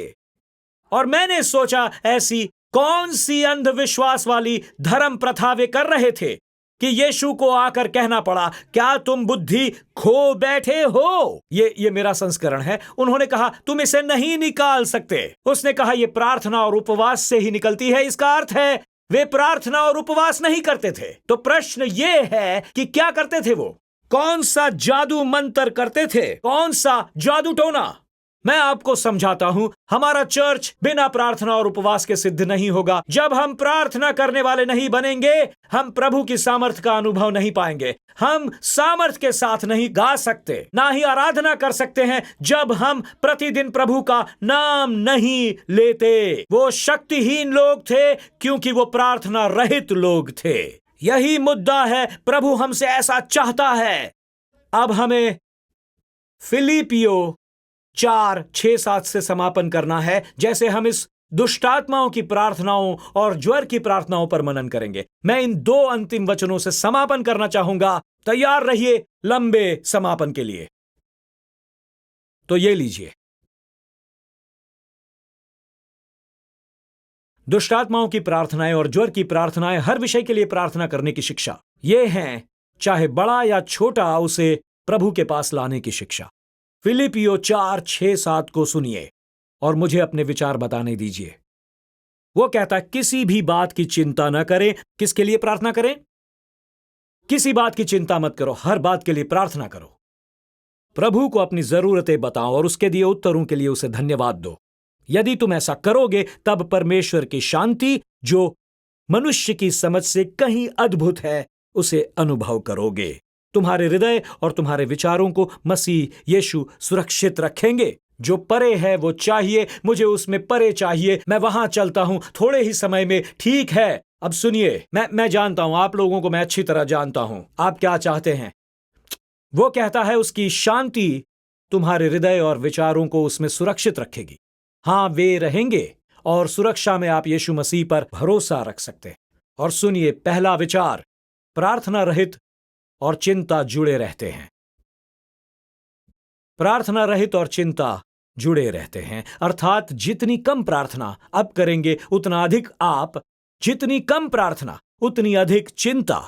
और मैंने सोचा, ऐसी कौन सी अंधविश्वास वाली धर्म प्रथा वे कर रहे थे कि यीशु को आकर कहना पड़ा, क्या तुम बुद्धि खो बैठे हो? ये मेरा संस्करण है। उन्होंने कहा, तुम इसे नहीं निकाल सकते। उसने कहा, यह प्रार्थना और उपवास से ही निकलती है। इसका अर्थ है वे प्रार्थना और उपवास नहीं करते थे। तो प्रश्न यह है कि क्या करते थे वो? कौन सा जादू मंत्र करते थे? कौन सा जादू टोना? मैं आपको समझाता हूं, हमारा चर्च बिना प्रार्थना और उपवास के सिद्ध नहीं होगा। जब हम प्रार्थना करने वाले नहीं बनेंगे, हम प्रभु की सामर्थ का अनुभव नहीं पाएंगे। हम सामर्थ के साथ नहीं गा सकते, ना ही आराधना कर सकते हैं जब हम प्रतिदिन प्रभु का नाम नहीं लेते। वो शक्तिहीन लोग थे क्योंकि वो प्रार्थना रहित लोग थे। यही मुद्दा है, प्रभु हमसे ऐसा चाहता है। अब हमें फिलिपियो 4:6-7 से समापन करना है, जैसे हम इस दुष्टात्माओं की प्रार्थनाओं और ज्वर की प्रार्थनाओं पर मनन करेंगे। मैं इन 2 अंतिम वचनों से समापन करना चाहूंगा। तैयार रहिए लंबे समापन के लिए। तो ये लीजिए, दुष्टात्माओं की प्रार्थनाएं और ज्वर की प्रार्थनाएं, हर विषय के लिए प्रार्थना करने की शिक्षा। ये हैं, चाहे बड़ा या छोटा, उसे प्रभु के पास लाने की शिक्षा। फिलिपियो 4:6-7 को सुनिए और मुझे अपने विचार बताने दीजिए। वो कहता है, किसी भी बात की चिंता न करें। किसके लिए प्रार्थना करें? किसी बात की चिंता मत करो, हर बात के लिए प्रार्थना करो। प्रभु को अपनी जरूरतें बताओ और उसके दिए उत्तरों के लिए उसे धन्यवाद दो। यदि तुम ऐसा करोगे, तब परमेश्वर की शांति, जो मनुष्य की समझ से कहीं अद्भुत है, उसे अनुभव करोगे। तुम्हारे हृदय और तुम्हारे विचारों को मसीह यीशु सुरक्षित रखेंगे। जो परे है वो चाहिए, मुझे उसमें परे चाहिए। मैं वहां चलता हूं थोड़े ही समय में, ठीक है। अब सुनिए, मैं जानता हूं, आप लोगों को मैं अच्छी तरह जानता हूं, आप क्या चाहते हैं। वो कहता है, उसकी शांति तुम्हारे हृदय और विचारों को उसमें सुरक्षित रखेगी। हां, वे रहेंगे और सुरक्षा में आप यीशु मसीह पर भरोसा रख सकते हैं। और सुनिए, पहला विचार, प्रार्थना रहित और चिंता जुड़े रहते हैं। प्रार्थना रहित और चिंता जुड़े रहते हैं, अर्थात जितनी कम प्रार्थना अब करेंगे उतना अधिक आप, जितनी कम प्रार्थना उतनी अधिक चिंता।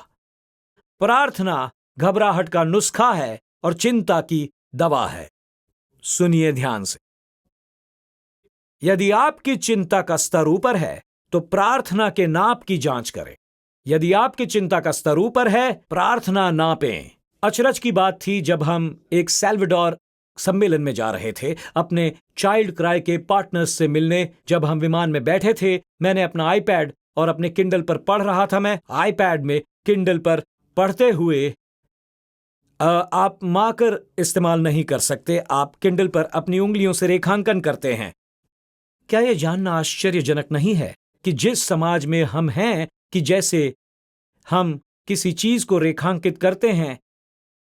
प्रार्थना घबराहट का नुस्खा है और चिंता की दवा है। सुनिए ध्यान से, यदि आपकी चिंता का स्तर ऊपर है तो प्रार्थना के नाप की जांच करें। यदि आपकी चिंता का स्तर ऊपर है, प्रार्थना नापें। अचरज की बात थी, जब हम एक सेल्वाडोर सम्मेलन में जा रहे थे अपने चाइल्ड क्राई के पार्टनर्स से मिलने। जब हम विमान में बैठे थे, मैंने अपना आईपैड और अपने किंडल पर पढ़ रहा था। मैं आईपैड में किंडल पर पढ़ते हुए, आप मार्कर इस्तेमाल नहीं कर सकते, आप किंडल पर अपनी उंगलियों से रेखांकन करते हैं। क्या यह जानना आश्चर्यजनक नहीं है कि जिस समाज में हम हैं, कि जैसे हम किसी चीज को रेखांकित करते हैं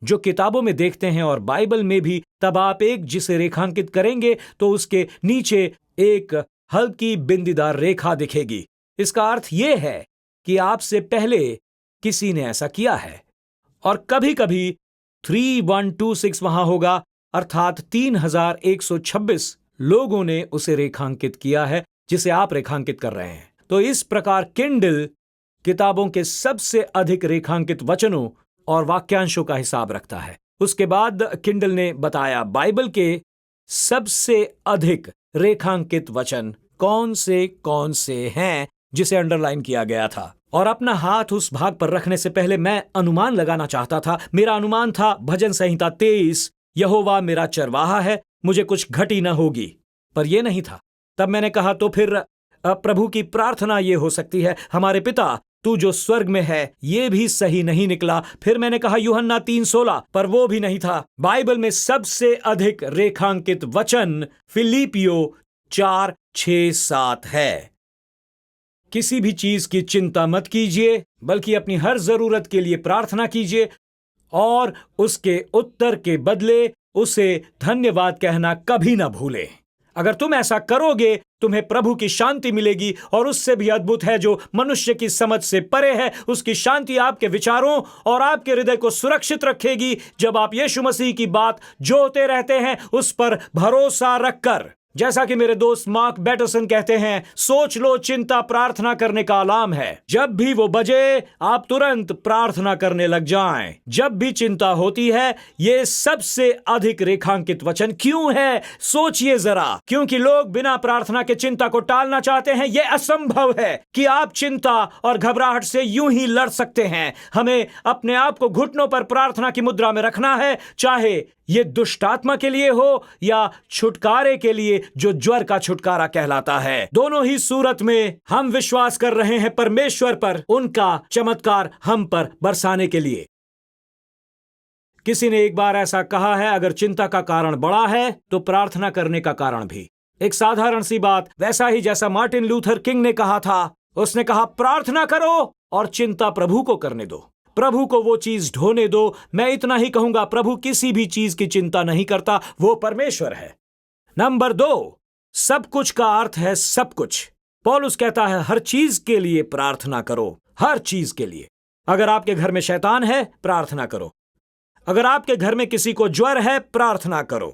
जो किताबों में देखते हैं और बाइबल में भी, तब आप एक जिसे रेखांकित करेंगे तो उसके नीचे एक हल्की बिंदीदार रेखा दिखेगी। इसका अर्थ यह है कि आपसे पहले किसी ने ऐसा किया है। और कभी कभी 3126 वहां होगा, अर्थात 3126 लोगों ने उसे रेखांकित किया है जिसे आप रेखांकित कर रहे हैं। तो इस प्रकार किंडल किताबों के सबसे अधिक रेखांकित वचनों और वाक्यांशों का हिसाब रखता है। उसके बाद किंडल ने बताया बाइबल के सबसे अधिक रेखांकित वचन कौन से हैं जिसे अंडरलाइन किया गया था। और अपना हाथ उस भाग पर रखने से पहले मैं अनुमान लगाना चाहता था। मेरा अनुमान था भजन संहिता 23, यहोवा मेरा चरवाहा है, मुझे कुछ घटी न होगी, पर यह नहीं था। तब मैंने कहा, तो फिर प्रभु की प्रार्थना ये हो सकती है, हमारे पिता तू जो स्वर्ग में है। ये भी सही नहीं निकला। फिर मैंने कहा यूहन्ना 3:16, पर वो भी नहीं था। बाइबल में सबसे अधिक रेखांकित वचन फिलिपियो 4:6-7 है। किसी भी चीज की चिंता मत कीजिए, बल्कि अपनी हर जरूरत के लिए प्रार्थना कीजिए और उसके उत्तर के बदले उसे धन्यवाद कहना कभी ना भूलें। अगर तुम ऐसा करोगे, तुम्हें प्रभु की शांति मिलेगी, और उससे भी अद्भुत है, जो मनुष्य की समझ से परे है। उसकी शांति आपके विचारों और आपके हृदय को सुरक्षित रखेगी जब आप यीशु मसीह की बात जोते रहते हैं, उस पर भरोसा रखकर। जैसा कि मेरे दोस्त मार्क बैटरसन कहते हैं, सोच लो, चिंता प्रार्थना करने का अलार्म है। जब भी वो बजे, आप तुरंत प्रार्थना करने लग जाएं। जब भी चिंता होती है, ये सबसे अधिक रेखांकित वचन क्यों है? सोचिए जरा। क्योंकि लोग बिना प्रार्थना के चिंता को टालना चाहते हैं। यह असंभव है कि आप चिंता और घबराहट से यूं ही लड़ सकते हैं। हमें अपने आप को घुटनों पर प्रार्थना की मुद्रा में रखना है, चाहे ये दुष्ट आत्मा के लिए हो या छुटकारे के लिए, जो ज्वर का छुटकारा कहलाता है। दोनों ही सूरत में हम विश्वास कर रहे हैं परमेश्वर पर, उनका चमत्कार हम पर बरसाने के लिए। किसी ने एक बार ऐसा कहा है, अगर चिंता का कारण बड़ा है तो प्रार्थना करने का कारण भी। एक साधारण सी बात, वैसा ही जैसा मार्टिन लूथर किंग ने कहा था। उसने कहा, प्रार्थना करो और चिंता प्रभु को करने दो, प्रभु को वो चीज ढोने दो। मैं इतना ही कहूंगा, प्रभु किसी भी चीज की चिंता नहीं करता, वो परमेश्वर है। नंबर 2, सब कुछ का अर्थ है सब कुछ। पौलुस कहता है, हर चीज के लिए प्रार्थना करो, हर चीज के लिए। अगर आपके घर में शैतान है, प्रार्थना करो। अगर आपके घर में किसी को ज्वर है, प्रार्थना करो।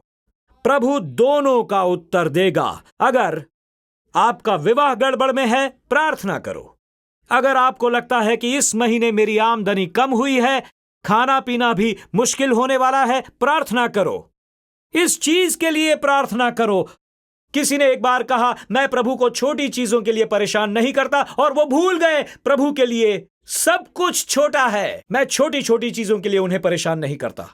प्रभु दोनों का उत्तर देगा। अगर आपका विवाह गड़बड़ में है, प्रार्थना करो। अगर आपको लगता है कि इस महीने मेरी आमदनी कम हुई है, खाना पीना भी मुश्किल होने वाला है, प्रार्थना करो। इस चीज के लिए प्रार्थना करो। किसी ने एक बार कहा, मैं प्रभु को छोटी चीजों के लिए परेशान नहीं करता, और वो भूल गए प्रभु के लिए सब कुछ छोटा है। मैं छोटी छोटी चीजों के लिए उन्हें परेशान नहीं करता।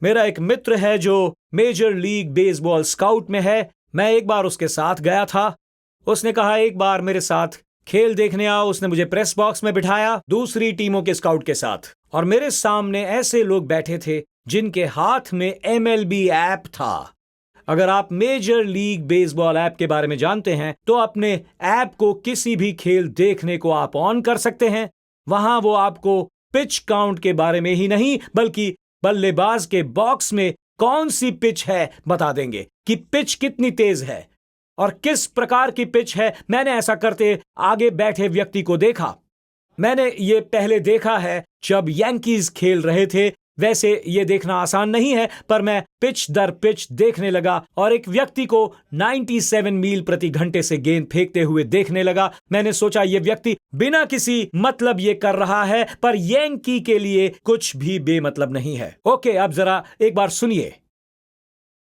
मेरा एक मित्र है जो मेजर लीग बेसबॉल स्काउट में है। मैं एक बार उसके साथ गया था। उसने कहा, एक बार मेरे साथ खेल देखने आओ। उसने मुझे प्रेस बॉक्स में बिठाया दूसरी टीमों के स्काउट के साथ, और मेरे सामने ऐसे लोग बैठे थे जिनके हाथ में MLB ऐप था। अगर आप मेजर लीग बेसबॉल ऐप के बारे में जानते हैं तो अपने ऐप को किसी भी खेल देखने को आप ऑन कर सकते हैं। वहां वो आपको पिच काउंट के बारे में ही नहीं, बल्कि बल्लेबाज के बॉक्स में कौन सी पिच है बता देंगे, कि पिच कितनी तेज है और किस प्रकार की पिच है। मैंने ऐसा करते आगे बैठे व्यक्ति को देखा। मैंने ये पहले देखा है जब यांकीज खेल रहे थे। वैसे ये देखना आसान नहीं है, पर मैं पिच दर पिच देखने लगा और एक व्यक्ति को 97 मील प्रति घंटे से गेंद फेंकते हुए देखने लगा। मैंने सोचा ये व्यक्ति बिना किसी मतलब ये कर रहा है, पर यांकी के लिए कुछ भी बेमतलब नहीं है। ओके, अब जरा एक बार सुनिए।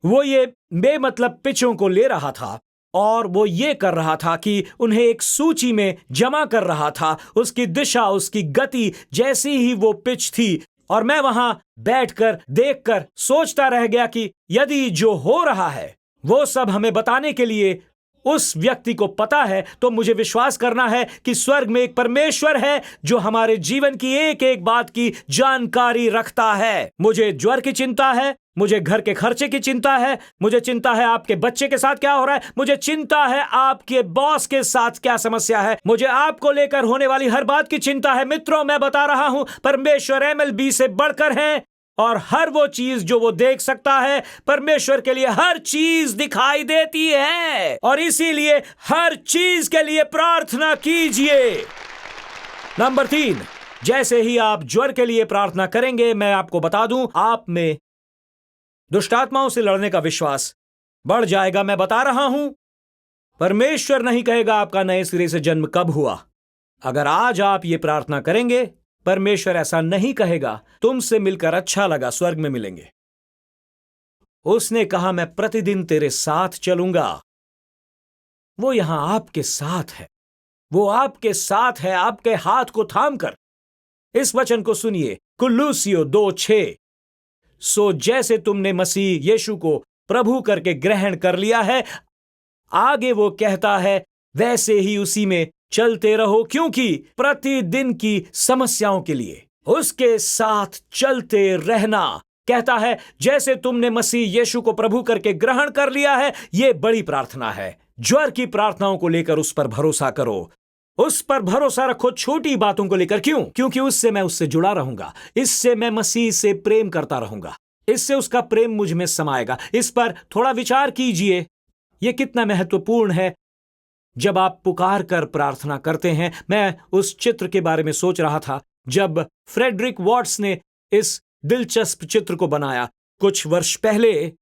वो ये बेमतलब पिचों को ले रहा था और वो ये कर रहा था कि उन्हें एक सूची में जमा कर रहा था, उसकी दिशा, उसकी गति जैसी ही वो पिच थी। और मैं वहां बैठकर देखकर सोचता रह गया कि यदि जो हो रहा है वो सब हमें बताने के लिए उस व्यक्ति को पता है, तो मुझे विश्वास करना है कि स्वर्ग में एक परमेश्वर है जो हमारे जीवन की एक एक बात की जानकारी रखता है। मुझे ज्वर की चिंता है, मुझे घर के खर्चे की चिंता है, मुझे चिंता है आपके बच्चे के साथ क्या हो रहा है, मुझे चिंता है आपके बॉस के साथ क्या समस्या है, मुझे आपको लेकर होने वाली हर बात की चिंता है। मित्रों, मैं बता रहा हूं, परमेश्वर MLB से बढ़कर है, और हर वो चीज जो वो देख सकता है, परमेश्वर के लिए हर चीज दिखाई देती है, और इसीलिए हर चीज के लिए प्रार्थना कीजिए। नंबर 3, जैसे ही आप ज्वर के लिए प्रार्थना करेंगे, मैं आपको बता दूं, आप में दुष्टात्माओं से लड़ने का विश्वास बढ़ जाएगा। मैं बता रहा हूं, परमेश्वर नहीं कहेगा आपका नए सिरे से जन्म कब हुआ। अगर आज आप ये प्रार्थना करेंगे, परमेश्वर ऐसा नहीं कहेगा, तुमसे मिलकर अच्छा लगा, स्वर्ग में मिलेंगे। उसने कहा, मैं प्रतिदिन तेरे साथ चलूंगा। वो यहां आपके साथ है, वो आपके साथ है, आपके हाथ को थामकर। इस वचन को सुनिए, कुलूसियों 2:6। सो जैसे तुमने मसीह यीशु को प्रभु करके ग्रहण कर लिया है, आगे वो कहता है, वैसे ही उसी में चलते रहो, क्योंकि प्रतिदिन की समस्याओं के लिए उसके साथ चलते रहना। कहता है, जैसे तुमने मसीह यीशु को प्रभु करके ग्रहण कर लिया है। यह बड़ी प्रार्थना है। ज्वर की प्रार्थनाओं को लेकर उस पर भरोसा करो, उस पर भरोसा रखो। छोटी बातों को लेकर क्यों? क्योंकि उससे मैं उससे जुड़ा रहूंगा, इससे मैं मसीह से प्रेम करता रहूंगा, इससे उसका प्रेम मुझ में समाएगा। इस पर थोड़ा विचार कीजिए, यह कितना महत्वपूर्ण है जब आप पुकार कर प्रार्थना करते हैं। मैं उस चित्र के बारे में सोच रहा था जब फ्रेडरिक वॉट्स ने इस दिलचस्प चित्र को बनाया कुछ वर्ष पहले,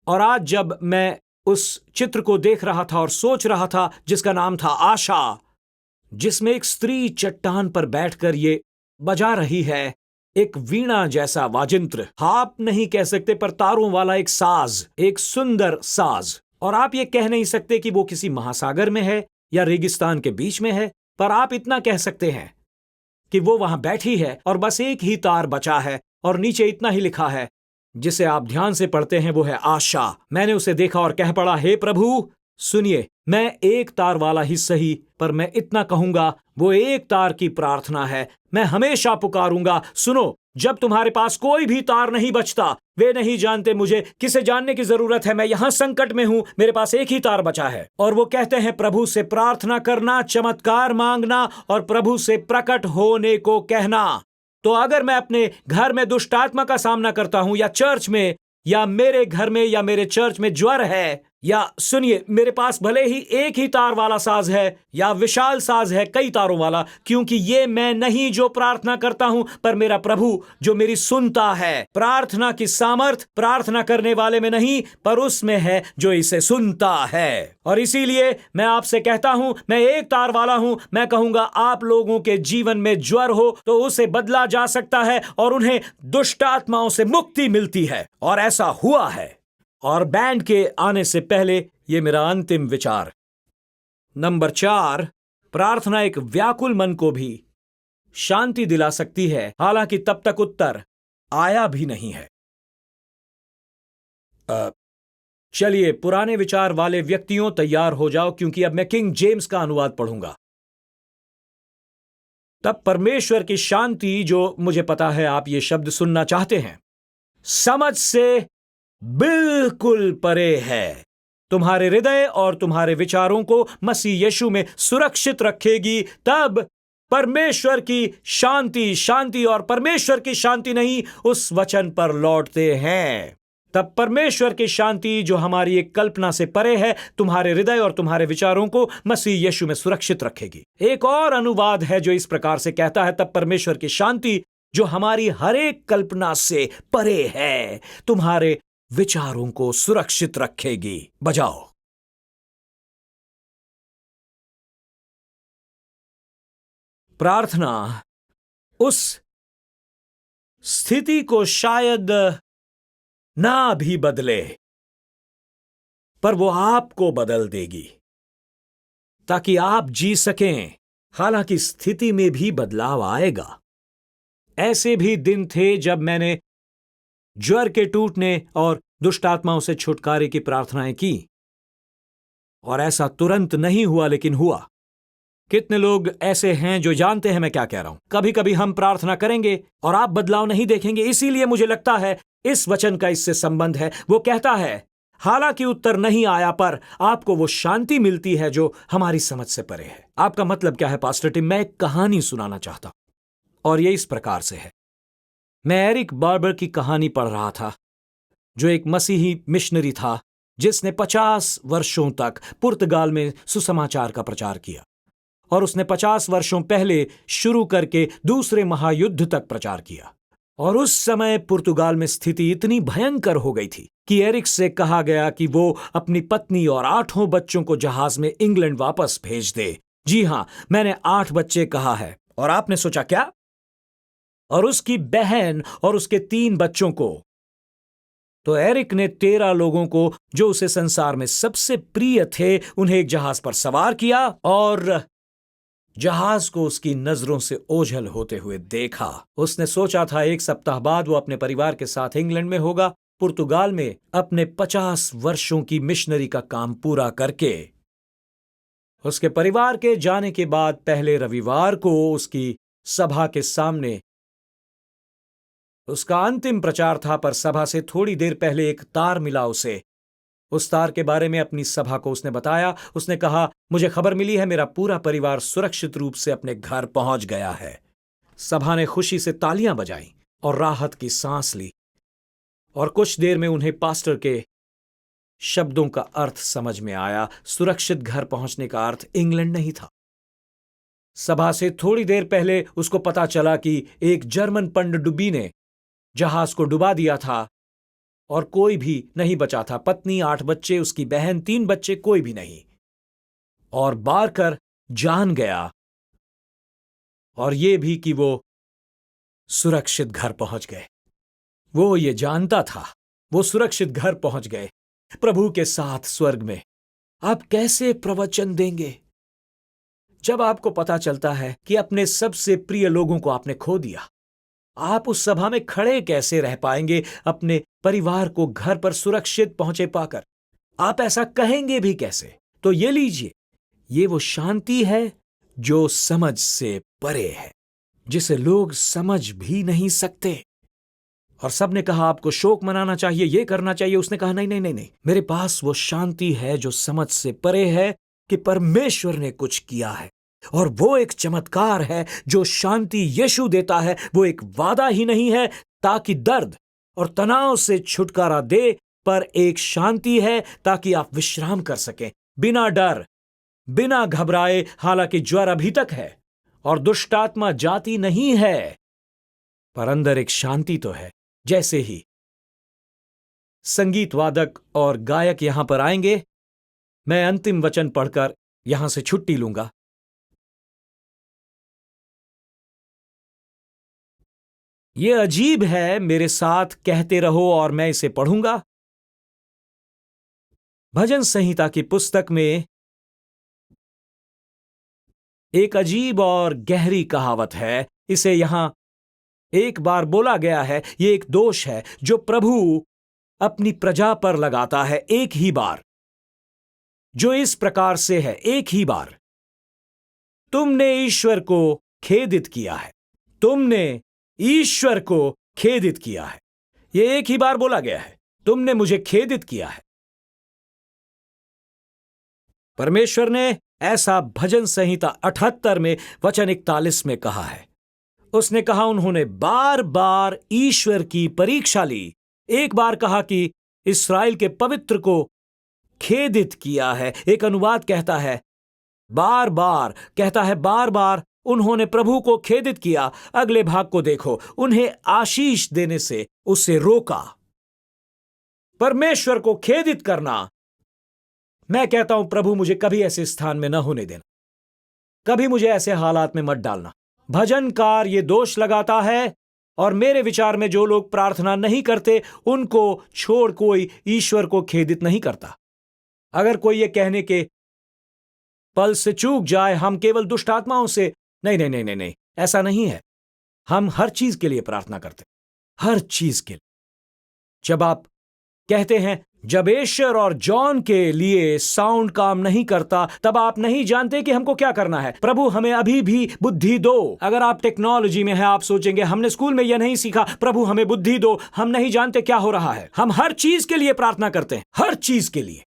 और आज जब मैं उस चित्र को देख रहा था और सोच रहा था जिसका नाम था आशा, जिसमें एक स्त्री चट्टान पर बैठकर ये बजा रही है एक वीणा जैसा वाजिंत्र। आप नहीं कह सकते पर तारों वाला एक साज, एक सुंदर साज। और आप ये कह नहीं सकते कि वो किसी महासागर में है या रेगिस्तान के बीच में है, पर आप इतना कह सकते हैं कि वो वहां बैठी है और बस एक ही तार बचा है और नीचे इतना ही लिखा है जिसे आप ध्यान से पढ़ते हैं, वो है आशा। मैंने उसे देखा और कह पड़ा, हे प्रभु सुनिए, मैं एक तार वाला ही सही, पर मैं इतना कहूंगा, वो एक तार की प्रार्थना है। मैं हमेशा पुकारूंगा, सुनो, जब तुम्हारे पास कोई भी तार नहीं बचता, वे नहीं जानते मुझे किसे जानने की जरूरत है। मैं यहां संकट में हूं, मेरे पास एक ही तार बचा है। और वो कहते हैं प्रभु से प्रार्थना करना, चमत्कार मांगना और प्रभु से प्रकट होने को कहना। तो अगर मैं अपने घर में दुष्ट आत्मा का सामना करता हूं, या चर्च में, या मेरे घर में, या मेरे चर्च में ज्वर है, या सुनिए, मेरे पास भले ही एक ही तार वाला साज है या विशाल साज है कई तारों वाला, क्योंकि ये मैं नहीं जो प्रार्थना करता हूं, पर मेरा प्रभु जो मेरी सुनता है। प्रार्थना की सामर्थ प्रार्थना करने वाले में नहीं, पर उसमें है जो इसे सुनता है। और इसीलिए मैं आपसे कहता हूं, मैं एक तार वाला हूं। मैं कहूंगा, आप लोगों के जीवन में ज्वर हो तो उसे बदला जा सकता है और उन्हें दुष्ट आत्माओं से मुक्ति मिलती है, और ऐसा हुआ है। और बैंड के आने से पहले ये मेरा अंतिम विचार। नंबर 4, प्रार्थना एक व्याकुल मन को भी शांति दिला सकती है, हालांकि तब तक उत्तर आया भी नहीं है। चलिए, पुराने विचार वाले व्यक्तियों तैयार हो जाओ, क्योंकि अब मैं किंग जेम्स का अनुवाद पढ़ूंगा। तब परमेश्वर की शांति, जो मुझे पता है आप ये शब्द सुनना चाहते हैं, समझ से बिल्कुल परे है, तुम्हारे हृदय और तुम्हारे विचारों को मसीह यीशु में सुरक्षित रखेगी। तब परमेश्वर की शांति और परमेश्वर की शांति नहीं उस वचन पर लौटते हैं। तब परमेश्वर की शांति, जो हमारी एक कल्पना से परे है, तुम्हारे हृदय और तुम्हारे विचारों को मसीह यीशु में सुरक्षित रखेगी। एक और अनुवाद है जो इस प्रकार से कहता है, तब परमेश्वर की शांति, जो हमारी हर एक कल्पना से परे है, तुम्हारे विचारों को सुरक्षित रखेगी। बजाओ। प्रार्थना उस स्थिति को शायद ना भी बदले, पर वो आपको बदल देगी ताकि आप जी सकें। हालांकि स्थिति में भी बदलाव आएगा। ऐसे भी दिन थे जब मैंने ज्वर के टूटने और दुष्ट आत्माओं से छुटकारे की प्रार्थनाएं की, और ऐसा तुरंत नहीं हुआ, लेकिन हुआ। कितने लोग ऐसे हैं जो जानते हैं मैं क्या कह रहा हूं? कभी कभी हम प्रार्थना करेंगे और आप बदलाव नहीं देखेंगे। इसीलिए मुझे लगता है इस वचन का इससे संबंध है। वो कहता है, हालांकि उत्तर नहीं आया, पर आपको वो शांति मिलती है जो हमारी समझ से परे है। आपका मतलब क्या है पास्टर टिम? मैं एक कहानी सुनाना चाहता हूं, और ये इस प्रकार से है। मैं एरिक बार्बर की कहानी पढ़ रहा था, जो एक मसीही मिशनरी था जिसने 50 वर्षों तक पुर्तगाल में सुसमाचार का प्रचार किया, और उसने 50 वर्षों पहले शुरू करके दूसरे महायुद्ध तक प्रचार किया। और उस समय पुर्तगाल में स्थिति इतनी भयंकर हो गई थी कि एरिक से कहा गया कि वो अपनी पत्नी और 8 बच्चों को जहाज में इंग्लैंड वापस भेज दे। जी हां, मैंने 8 बच्चे कहा है। और आपने सोचा क्या? और उसकी बहन और उसके 3 बच्चों को। तो एरिक ने 13 लोगों को, जो उसे संसार में सबसे प्रिय थे, उन्हें एक जहाज पर सवार किया, और जहाज को उसकी नजरों से ओझल होते हुए देखा। उसने सोचा था 1 सप्ताह बाद वो अपने परिवार के साथ इंग्लैंड में होगा, पुर्तगाल में अपने 50 वर्षों की मिशनरी का काम पूरा करके। उसके परिवार के जाने के बाद पहले रविवार को उसकी सभा के सामने उसका अंतिम प्रचार था, पर सभा से थोड़ी देर पहले एक तार मिला उसे। उस तार के बारे में अपनी सभा को उसने बताया। उसने कहा, मुझे खबर मिली है, मेरा पूरा परिवार सुरक्षित रूप से अपने घर पहुंच गया है। सभा ने खुशी से तालियां बजाईं और राहत की सांस ली, और कुछ देर में उन्हें पास्टर के शब्दों का अर्थ समझ में आया। सुरक्षित घर पहुंचने का अर्थ इंग्लैंड नहीं था। सभा से थोड़ी देर पहले उसको पता चला कि एक जर्मन पनडुब्बी ने जहाज को डुबा दिया था, और कोई भी नहीं बचा था। पत्नी, 8 बच्चे, उसकी बहन, 3 बच्चे, कोई भी नहीं। और बारकर जान गया और ये भी कि वो सुरक्षित घर पहुंच गए। वो ये जानता था, वो सुरक्षित घर पहुंच गए प्रभु के साथ स्वर्ग में। आप कैसे प्रवचन देंगे जब आपको पता चलता है कि अपने सबसे प्रिय लोगों को आपने खो दिया? आप उस सभा में खड़े कैसे रह पाएंगे अपने परिवार को घर पर सुरक्षित पहुंचे पाकर? आप ऐसा कहेंगे भी कैसे? तो ये लीजिए, ये वो शांति है जो समझ से परे है, जिसे लोग समझ भी नहीं सकते। और सबने कहा आपको शोक मनाना चाहिए, ये करना चाहिए। उसने कहा नहीं नहीं नहीं नहीं, मेरे पास वो शांति है जो समझ से परे है कि परमेश्वर ने कुछ किया है। और वो एक चमत्कार है जो शांति यीशु देता है। वो एक वादा ही नहीं है ताकि दर्द और तनाव से छुटकारा दे, पर एक शांति है ताकि आप विश्राम कर सकें बिना डर, बिना घबराए। हालांकि ज्वर अभी तक है और दुष्ट आत्मा जाती नहीं है, पर अंदर एक शांति तो है। जैसे ही संगीत वादक और गायक यहां पर आएंगे, मैं अंतिम वचन पढ़कर यहां से छुट्टी लूंगा। ये अजीब है, मेरे साथ कहते रहो और मैं इसे पढ़ूंगा। भजन संहिता की पुस्तक में एक अजीब और गहरी कहावत है। इसे यहां एक बार बोला गया है। यह एक दोष है जो प्रभु अपनी प्रजा पर लगाता है, एक ही बार, जो इस प्रकार से है, एक ही बार। तुमने ईश्वर को खेदित किया है, तुमने ईश्वर को खेदित किया है। यह एक ही बार बोला गया है, तुमने मुझे खेदित किया है। परमेश्वर ने ऐसा भजन संहिता 78 में वचन 41 में कहा है। उसने कहा उन्होंने बार बार ईश्वर की परीक्षा ली। एक बार कहा कि इस्राएल के पवित्र को खेदित किया है। एक अनुवाद कहता है बार बार, कहता है बार बार उन्होंने प्रभु को खेदित किया। अगले भाग को देखो, उन्हें आशीष देने से उसे रोका। परमेश्वर को खेदित करना, मैं कहता हूं प्रभु मुझे कभी ऐसे स्थान में न होने देना, कभी मुझे ऐसे हालात में मत डालना। भजनकार ये दोष लगाता है, और मेरे विचार में जो लोग प्रार्थना नहीं करते उनको छोड़ कोई ईश्वर को खेदित नहीं करता। अगर कोई ये कहने के पल से चूक जाए हम केवल दुष्ट आत्माओं से, नहीं नहीं नहीं नहीं नहीं, ऐसा नहीं है। हम हर चीज के लिए प्रार्थना करते, हर चीज के लिए। जब आप कहते हैं जबेशर और जॉन के लिए साउंड काम नहीं करता, तब आप नहीं जानते कि हमको क्या करना है। प्रभु हमें अभी भी बुद्धि दो। अगर आप टेक्नोलॉजी में हैं, आप सोचेंगे हमने स्कूल में यह नहीं सीखा। प्रभु हमें बुद्धि दो, हम नहीं जानते क्या हो रहा है। हम हर चीज के लिए प्रार्थना करते हैं, हर चीज के लिए।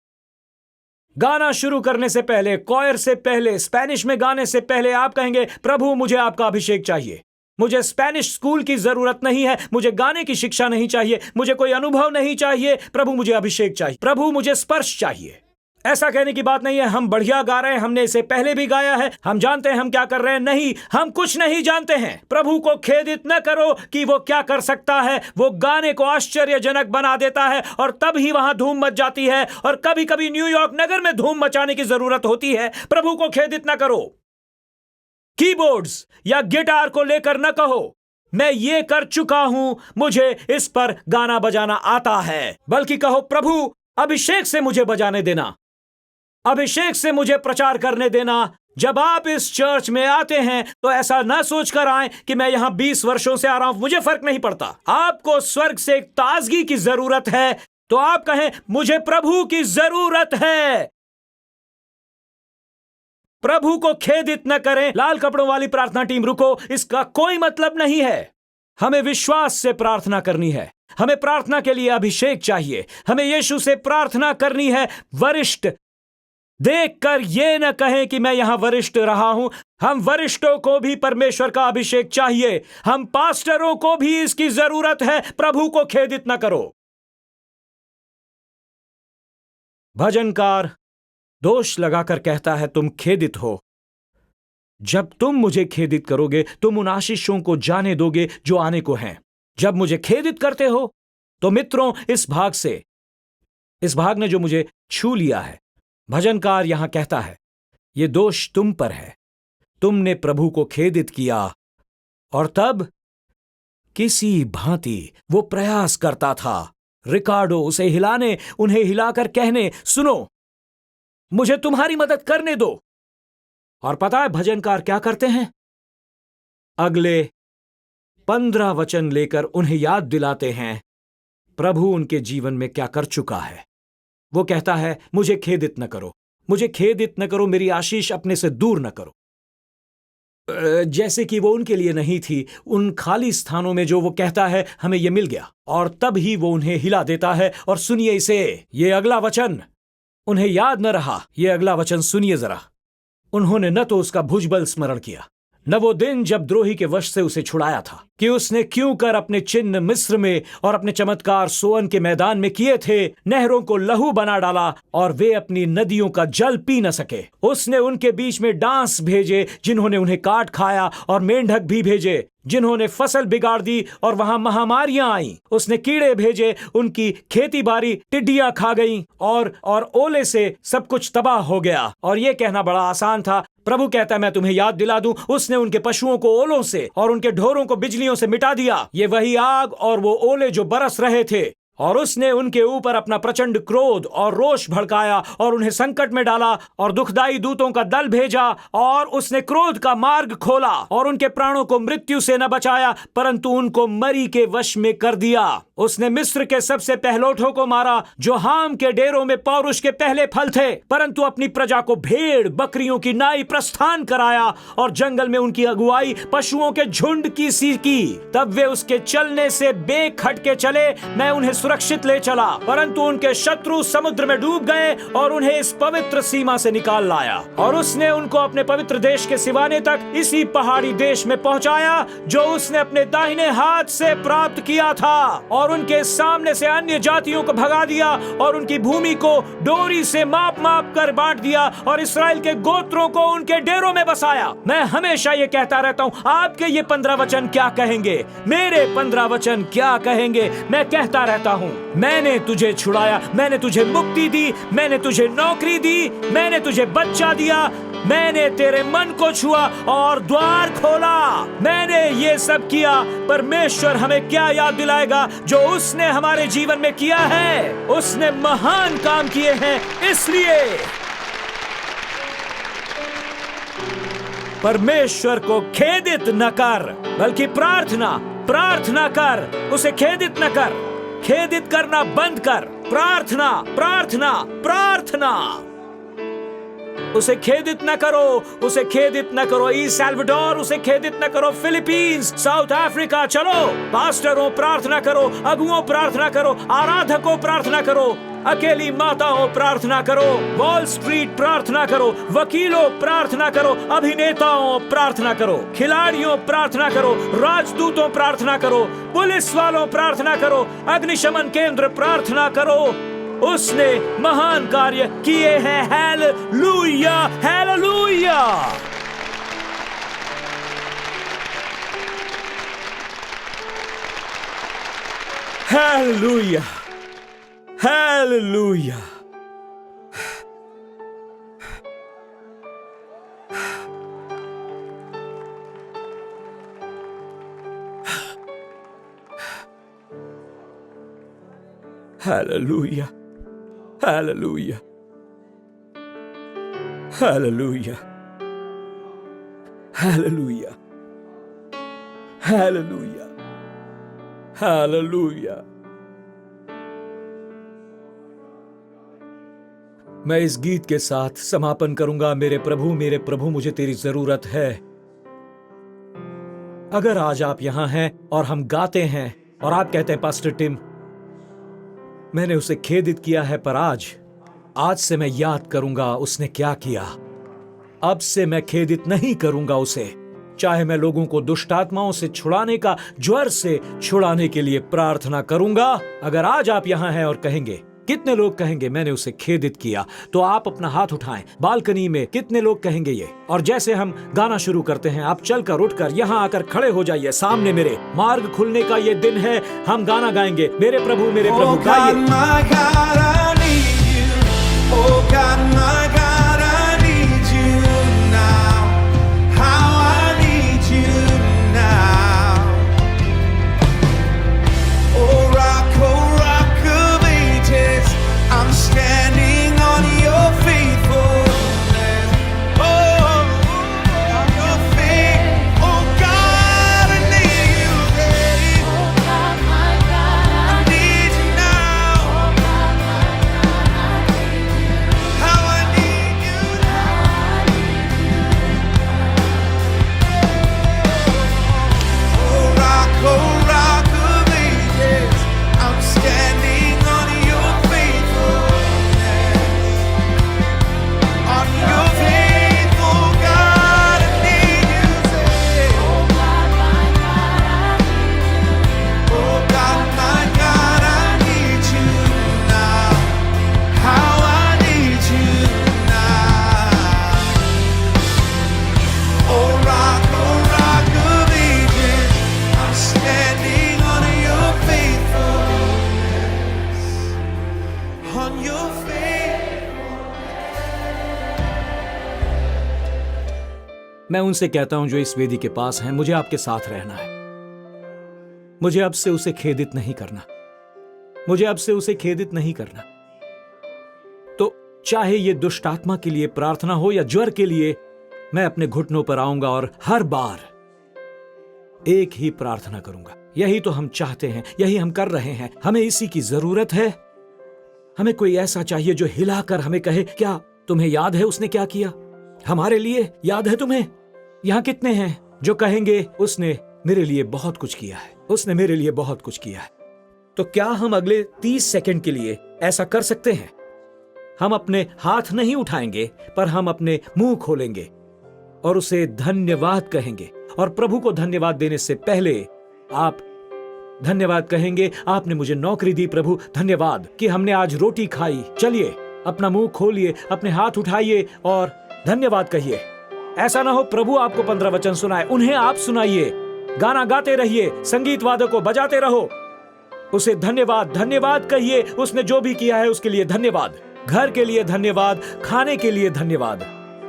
गाना शुरू करने से पहले, कॉयर से पहले, स्पेनिश में गाने से पहले आप कहेंगे प्रभु मुझे आपका अभिषेक चाहिए। मुझे स्पेनिश स्कूल की जरूरत नहीं है, मुझे गाने की शिक्षा नहीं चाहिए, मुझे कोई अनुभव नहीं चाहिए। प्रभु मुझे अभिषेक चाहिए, प्रभु मुझे स्पर्श चाहिए। ऐसा कहने की बात नहीं है हम बढ़िया गा रहे हैं, हमने इसे पहले भी गाया है, हम जानते हैं हम क्या कर रहे हैं। नहीं, हम कुछ नहीं जानते हैं। प्रभु को खेदित न करो कि वो क्या कर सकता है। वो गाने को आश्चर्यजनक बना देता है और तब ही वहां धूम मच जाती है। और कभी कभी न्यूयॉर्क नगर में धूम मचाने की जरूरत होती है। प्रभु को खेदित न करो। कीबोर्ड्स या गिटार को लेकर न कहो मैं ये कर चुका हूं, मुझे इस पर गाना बजाना आता है, बल्कि कहो प्रभु अभिषेक से मुझे बजाने देना, अभिषेक से मुझे प्रचार करने देना। जब आप इस चर्च में आते हैं तो ऐसा ना सोचकर आए कि मैं यहां 20 वर्षों से आ रहा हूं, मुझे फर्क नहीं पड़ता। आपको स्वर्ग से एक ताजगी की जरूरत है, तो आप कहें मुझे प्रभु की जरूरत है। प्रभु को खेदित न करें। लाल कपड़ों वाली प्रार्थना टीम रुको, इसका कोई मतलब नहीं है। हमें विश्वास से प्रार्थना करनी है, हमें प्रार्थना के लिए अभिषेक चाहिए, हमें यीशु से प्रार्थना करनी है। वरिष्ठ देखकर ये न कहें कि मैं यहां वरिष्ठ रहा हूं। हम वरिष्ठों को भी परमेश्वर का अभिषेक चाहिए, हम पास्टरों को भी इसकी जरूरत है। प्रभु को खेदित न करो। भजनकार दोष लगाकर कहता है तुम खेदित हो। जब तुम मुझे खेदित करोगे तुम उन आशीषों को जाने दोगे जो आने को हैं। जब मुझे खेदित करते हो तो मित्रों, इस भाग ने जो मुझे छू लिया है, भजनकार यहां कहता है, ये दोष तुम पर है, तुमने प्रभु को खेदित किया। और तब किसी भांति वो प्रयास करता था, रिकार्डो उसे हिलाने, उन्हें हिलाकर कहने, सुनो, मुझे तुम्हारी मदद करने दो। और पता है भजनकार क्या करते हैं? अगले 15 वचन लेकर उन्हें याद दिलाते हैं प्रभु उनके जीवन में क्या कर चुका है। वो कहता है, मुझे खेदित न करो, मुझे खेदित न करो, मेरी आशीष अपने से दूर न करो। जैसे कि वो उनके लिए नहीं थी, उन खाली स्थानों में जो वो कहता है हमें ये मिल गया, और तब ही वो उन्हें हिला देता है। और सुनिए इसे, ये अगला वचन उन्हें याद न रहा। ये अगला वचन सुनिए जरा। उन्होंने न तो उसका भुजबल स्मरण किया, न वो दिन जब द्रोही के वश से उसे छुड़ाया था, कि उसने क्यों कर अपने चिन्ह मिस्र में और अपने चमत्कार सोअन के मैदान में किए थे। नहरों को लहू बना डाला और वे अपनी नदियों का जल पी न सके। उसने उनके बीच में डांस भेजे जिन्होंने उन्हें काट खाया, और मेंढक भी भेजे जिन्होंने फसल बिगाड़ दी और वहां महामारियां आईं। उसने कीड़े भेजे, उनकी खेती बाड़ी टिड्डियां खा गईं, और ओले से सब कुछ तबाह हो गया। और यह कहना बड़ा आसान था। प्रभु कहता है, मैं तुम्हें याद दिला दूं, उसने उनके पशुओं को ओलों से और उनके ढोरों को बिजलियों से मिटा दिया। ये वही आग और वो ओले जो बरस रहे थे। और उसने उनके ऊपर अपना प्रचंड क्रोध और रोष भड़काया और उन्हें संकट में डाला, और दुखदाई दूतों का दल भेजा, और उसने क्रोध का मार्ग खोला और उनके प्राणों को मृत्यु से न बचाया, परंतु उनको मरी के वश में कर दिया। उसने मिस्र के सबसे पहलोठों को मारा, जो हाम के डेरों में पौरुष के पहले फल थे, परंतु अपनी प्रजा को भेड़ बकरियों की नाई प्रस्थान कराया, और जंगल में उनकी अगुवाई पशुओं के झुंड की सी की। तब वे उसके चलने से बेखटके चले, मैं उन्हें सुरक्षित ले चला, परंतु उनके शत्रु समुद्र में डूब गए और उन्हें इस पवित्र सीमा से निकाल लाया। और उसने उनको अपने पवित्र देश के सिवाने तक, इसी पहाड़ी देश में पहुंचाया जो उसने अपने दाहिने हाथ से प्राप्त किया था, और उनके सामने से अन्य जातियों को भगा दिया, और उनकी भूमि को डोरी से माप माप कर बांट दिया, और इस्राएल के गोत्रों को उनके डेरों में बसाया। मैं हमेशा ये कहता रहता हूँ, आपके ये 15 वचन क्या कहेंगे, मेरे 15 वचन क्या कहेंगे। मैं कहता रहता हूँ, मैंने तुझे छुड़ाया, मैंने तुझे मुक्ति दी, मैंने तुझे नौकरी दी, मैंने तुझे बच्चा दिया, मैंने तेरे मन को छुआ और द्वार खोला। मैंने ये सब किया। परमेश्वर हमें क्या याद दिलाएगा जो उसने हमारे जीवन में किया है? उसने महान काम किए हैं, इसलिए परमेश्वर को खेदित न कर, बल्कि प्रार्थना कर। उसे खेदित न कर, खेदित करना बंद कर। प्रार्थना, प्रार्थना, प्रार्थना। उसे खेदित न करो, उसे खेदित न करो। ई सैल्वाडोर, उसे खेदित न करो। फिलीपींस, साउथ अफ्रीका, चलो पास्टरों प्रार्थना करो, अगुओं प्रार्थना करो, आराधकों प्रार्थना करो, अकेली माताओं प्रार्थना करो, वॉल स्ट्रीट प्रार्थना करो, वकीलों प्रार्थना करो, अभिनेताओं प्रार्थना करो, खिलाड़ियों प्रार्थना करो, राजदूतों प्रार्थना करो, पुलिस वालों प्रार्थना करो, अग्निशमन केंद्र प्रार्थना करो। उसने महान कार्य किए हैं। Hallelujah, hallelujah. Hallelujah, hallelujah. Hallelujah, hallelujah, hallelujah, hallelujah, hallelujah, hallelujah. मैं इस गीत के साथ समापन करूंगा। मेरे प्रभु, मुझे तेरी जरूरत है। अगर आज आप यहां हैं और हम गाते हैं और आप कहते हैं, पास्टर टिम, मैंने उसे खेदित किया है, पर आज से मैं याद करूंगा उसने क्या किया। अब से मैं खेदित नहीं करूंगा उसे, चाहे मैं लोगों को दुष्ट आत्माओं से छुड़ाने का, ज्वर से छुड़ाने के लिए प्रार्थना करूंगा। अगर आज आप यहां हैं और कहेंगे कितने लोग कहेंगे मैंने उसे खेदित किया? तो आप अपना हाथ उठाएं। बालकनी में कितने लोग कहेंगे ये? और जैसे हम गाना शुरू करते हैं, आप चलकर उठकर यहाँ आकर खड़े हो जाइए सामने मेरे। मार्ग खुलने का ये दिन है, हम गाना गाएंगे, मेरे प्रभु गाइए। my God, I need you. Oh God, my God, I need you now. How I need you now. Oh rock of ages, I'm standing on your faithfulness. Oh, on your faith. Oh God, I need you. I need you now. How I need you now. Oh rock of ages, I'm standing on your faithfulness. On your faith, oh God, I need you. Say, oh God, my God, I need you now. How I need you now. Oh rock of ages, I'm standing on your faithfulness. On your faith. मैं उनसे कहता हूं जो इस वेदी के पास हैं, मुझे आपके साथ रहना है। मुझे अब से उसे खेदित नहीं करना। मुझे अब से उसे खेदित नहीं करना। तो चाहे ये दुष्ट आत्मा के लिए प्रार्थना हो या ज्वर के लिए, मैं अपने घुटनों पर आऊंगा और हर बार एक ही प्रार्थना करूंगा। यही तो हम चाहते हैं, यही हम कर रहे हैं। हमें इसी की जरूरत है। हमें कोई ऐसा चाहिए जो हिलाकर हमें कहे, क्या तुम्हें याद है उसने क्या किया हमारे लिए? याद है तुम्हें? यहां कितने हैं जो कहेंगे उसने मेरे लिए बहुत कुछ किया है, उसने मेरे लिए बहुत कुछ किया है? तो क्या हम अगले 30 सेकंड के लिए ऐसा कर सकते हैं? हम अपने हाथ नहीं उठाएंगे, पर हम अपने मुंह खोलेंगे और उसे धन्यवाद कहेंगे। और प्रभु को धन्यवाद देने से पहले आप धन्यवाद कहेंगे, आपने मुझे नौकरी दी प्रभु, धन्यवाद कि हमने आज रोटी खाई। चलिए अपना मुंह खोलिए, अपने हाथ उठाइए और धन्यवाद कहिए। ऐसा ना हो प्रभु आपको 15 वचन सुनाए, उन्हें आप सुनाइए। गाना गाते रहिए, संगीत वादक को बजाते रहो, उसे धन्यवाद धन्यवाद कहिए। उसने जो भी किया है उसके लिए धन्यवाद। घर के लिए धन्यवाद, खाने के लिए धन्यवाद।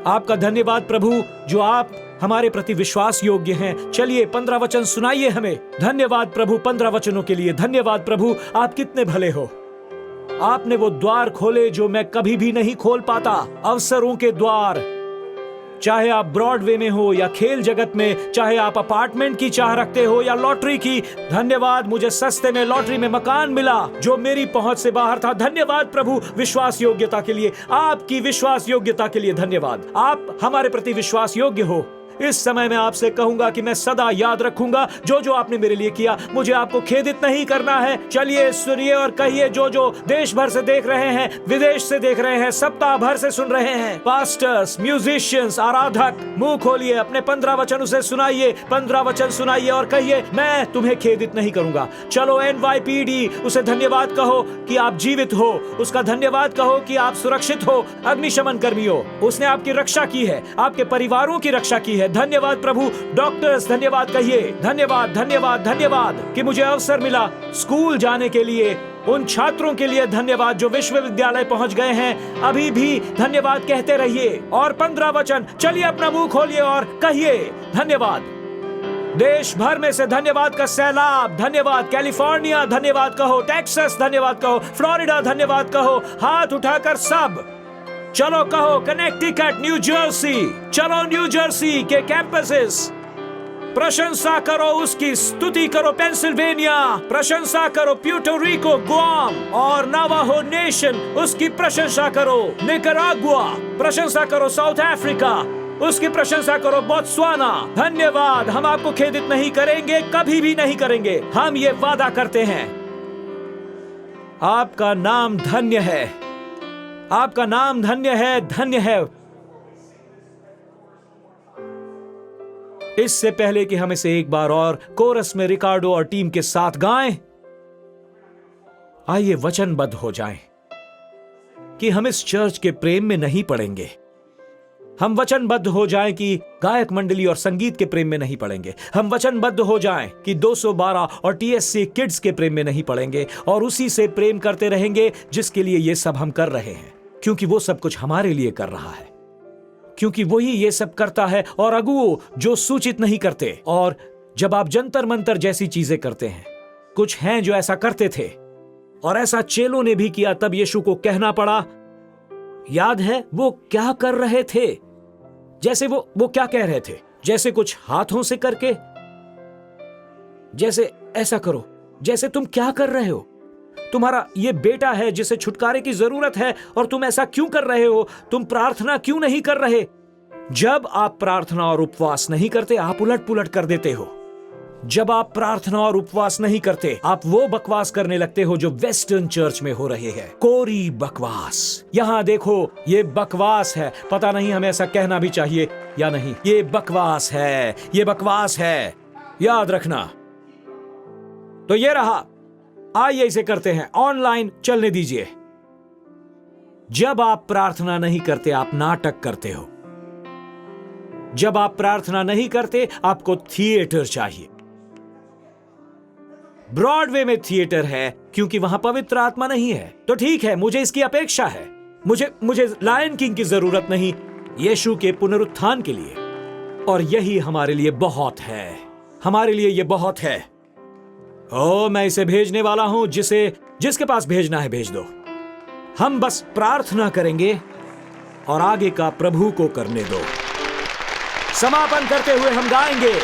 आपका धन्यवाद प्रभु जो आप हमारे प्रति विश्वास योग्य हैं। चलिए 15 वचन सुनाइए हमें। धन्यवाद प्रभु 15 वचनों के लिए। धन्यवाद प्रभु, आप कितने भले हो। आपने वो द्वार खोले जो मैं कभी भी नहीं खोल पाता, अवसरों के द्वार। चाहे आप ब्रॉडवे में हो या खेल जगत में, चाहे आप अपार्टमेंट की चाह रखते हो या लॉटरी की। धन्यवाद, मुझे सस्ते में लॉटरी में मकान मिला जो मेरी पहुंच से बाहर था। धन्यवाद प्रभु विश्वास योग्यता के लिए, आपकी विश्वास योग्यता के लिए धन्यवाद। आप हमारे प्रति विश्वास योग्य हो। इस समय मैं आपसे कहूंगा कि मैं सदा याद रखूंगा जो जो आपने मेरे लिए किया। मुझे आपको खेदित नहीं करना है। चलिए सुनिए और कहिए, जो जो देश भर से देख रहे हैं, विदेश से देख रहे हैं, सप्ताह भर से सुन रहे हैं, पास्टर्स, म्यूजिशियंस, आराधक, मुंह खोलिए, अपने 15 वचन उसे सुनाइए। 15 वचन सुनाइए और कहिए, मैं तुम्हें खेदित नहीं करूंगा। चलो NYPD, उसे धन्यवाद कहो कि आप जीवित हो। उसका धन्यवाद कहो कि आप सुरक्षित हो। अग्निशमन कर्मियों, उसने आपकी रक्षा की है, आपके परिवारों की रक्षा की है। धन्यवाद प्रभु। डॉक्टर्स, धन्यवाद कहिए। धन्यवाद धन्यवाद धन्यवाद कि मुझे अवसर मिला स्कूल जाने के लिए। उन छात्रों के लिए धन्यवाद जो विश्वविद्यालय पहुंच गए हैं, अभी भी धन्यवाद कहते रहिए। और 15 वचन, चलिए अपना मुंह खोलिए और कहिए धन्यवाद। देश भर में से धन्यवाद का सैलाब। धन्यवाद कैलिफोर्निया, धन्यवाद कहो। टेक्सास, धन्यवाद कहो। फ्लोरिडा, धन्यवाद कहो। हाथ उठाकर सब चलो कहो। कनेक्टिकट, न्यू जर्सी, चलो न्यू जर्सी के कैंपसेस, प्रशंसा करो उसकी, स्तुति करो। पेंसिल्वेनिया, प्रशंसा करो। प्यूर्टो रिको, गुआम और नावाहो नेशन, उसकी प्रशंसा करो। निकरागुआ, प्रशंसा करो। साउथ अफ्रीका, उसकी प्रशंसा करो। बोत्सवाना, धन्यवाद। हम आपको खेदित नहीं करेंगे, कभी भी नहीं करेंगे। हम ये वादा करते हैं। आपका नाम धन्य है, आपका नाम धन्य है, धन्य है। इससे पहले कि हम इसे एक बार और कोरस में रिकार्डो और टीम के साथ गाएं, आइए वचनबद्ध हो जाएं। कि हम इस चर्च के प्रेम में नहीं पड़ेंगे। हम वचनबद्ध हो जाएं कि गायक मंडली और संगीत के प्रेम में नहीं पड़ेंगे। हम वचनबद्ध हो जाएं कि 212 और TSC किड्स के प्रेम में नहीं पड़ेंगे और उसी से प्रेम करते रहेंगे जिसके लिए ये सब हम कर रहे हैं, क्योंकि वो सब कुछ हमारे लिए कर रहा है, क्योंकि वही ये सब करता है। और अगुओं जो सूचित नहीं करते, और जब आप जंतर मंतर जैसी चीजें करते हैं, कुछ हैं जो ऐसा करते थे और ऐसा चेलों ने भी किया, तब यीशु को कहना पड़ा। याद है वो क्या कर रहे थे? जैसे वो क्या कह रहे थे? जैसे कुछ हाथों से करके, जैसे ऐसा करो, जैसे तुम क्या कर रहे हो? तुम्हारा ये बेटा है जिसे छुटकारे की जरूरत है और तुम ऐसा क्यों कर रहे हो? तुम प्रार्थना क्यों नहीं कर रहे? जब आप प्रार्थना और उपवास नहीं करते, आप उलट पुलट कर देते हो। जब आप प्रार्थना और उपवास नहीं करते, आप वो बकवास करने लगते हो जो वेस्टर्न चर्च में हो रहे हैं, कोरी बकवास। यहां देखो, ये बकवास है। पता नहीं हमें ऐसा कहना भी चाहिए या नहीं। ये बकवास है, ये बकवास है, याद रखना। तो ये रहा, आइए इसे करते हैं, ऑनलाइन चलने दीजिए। जब आप प्रार्थना नहीं करते, आप नाटक करते हो। जब आप प्रार्थना नहीं करते, आपको थिएटर चाहिए। ब्रॉडवे में थिएटर है क्योंकि वहां पवित्र आत्मा नहीं है। तो ठीक है, मुझे इसकी अपेक्षा है। मुझे लायन किंग की जरूरत नहीं, यीशु के पुनरुत्थान के लिए। और यही हमारे लिए बहुत है, हमारे लिए ये बहुत है। ओ, मैं इसे भेजने वाला हूं, जिसके पास भेजना है भेज दो। हम बस प्रार्थना करेंगे और आगे का प्रभु को करने दो। समापन करते हुए हम गाएंगे,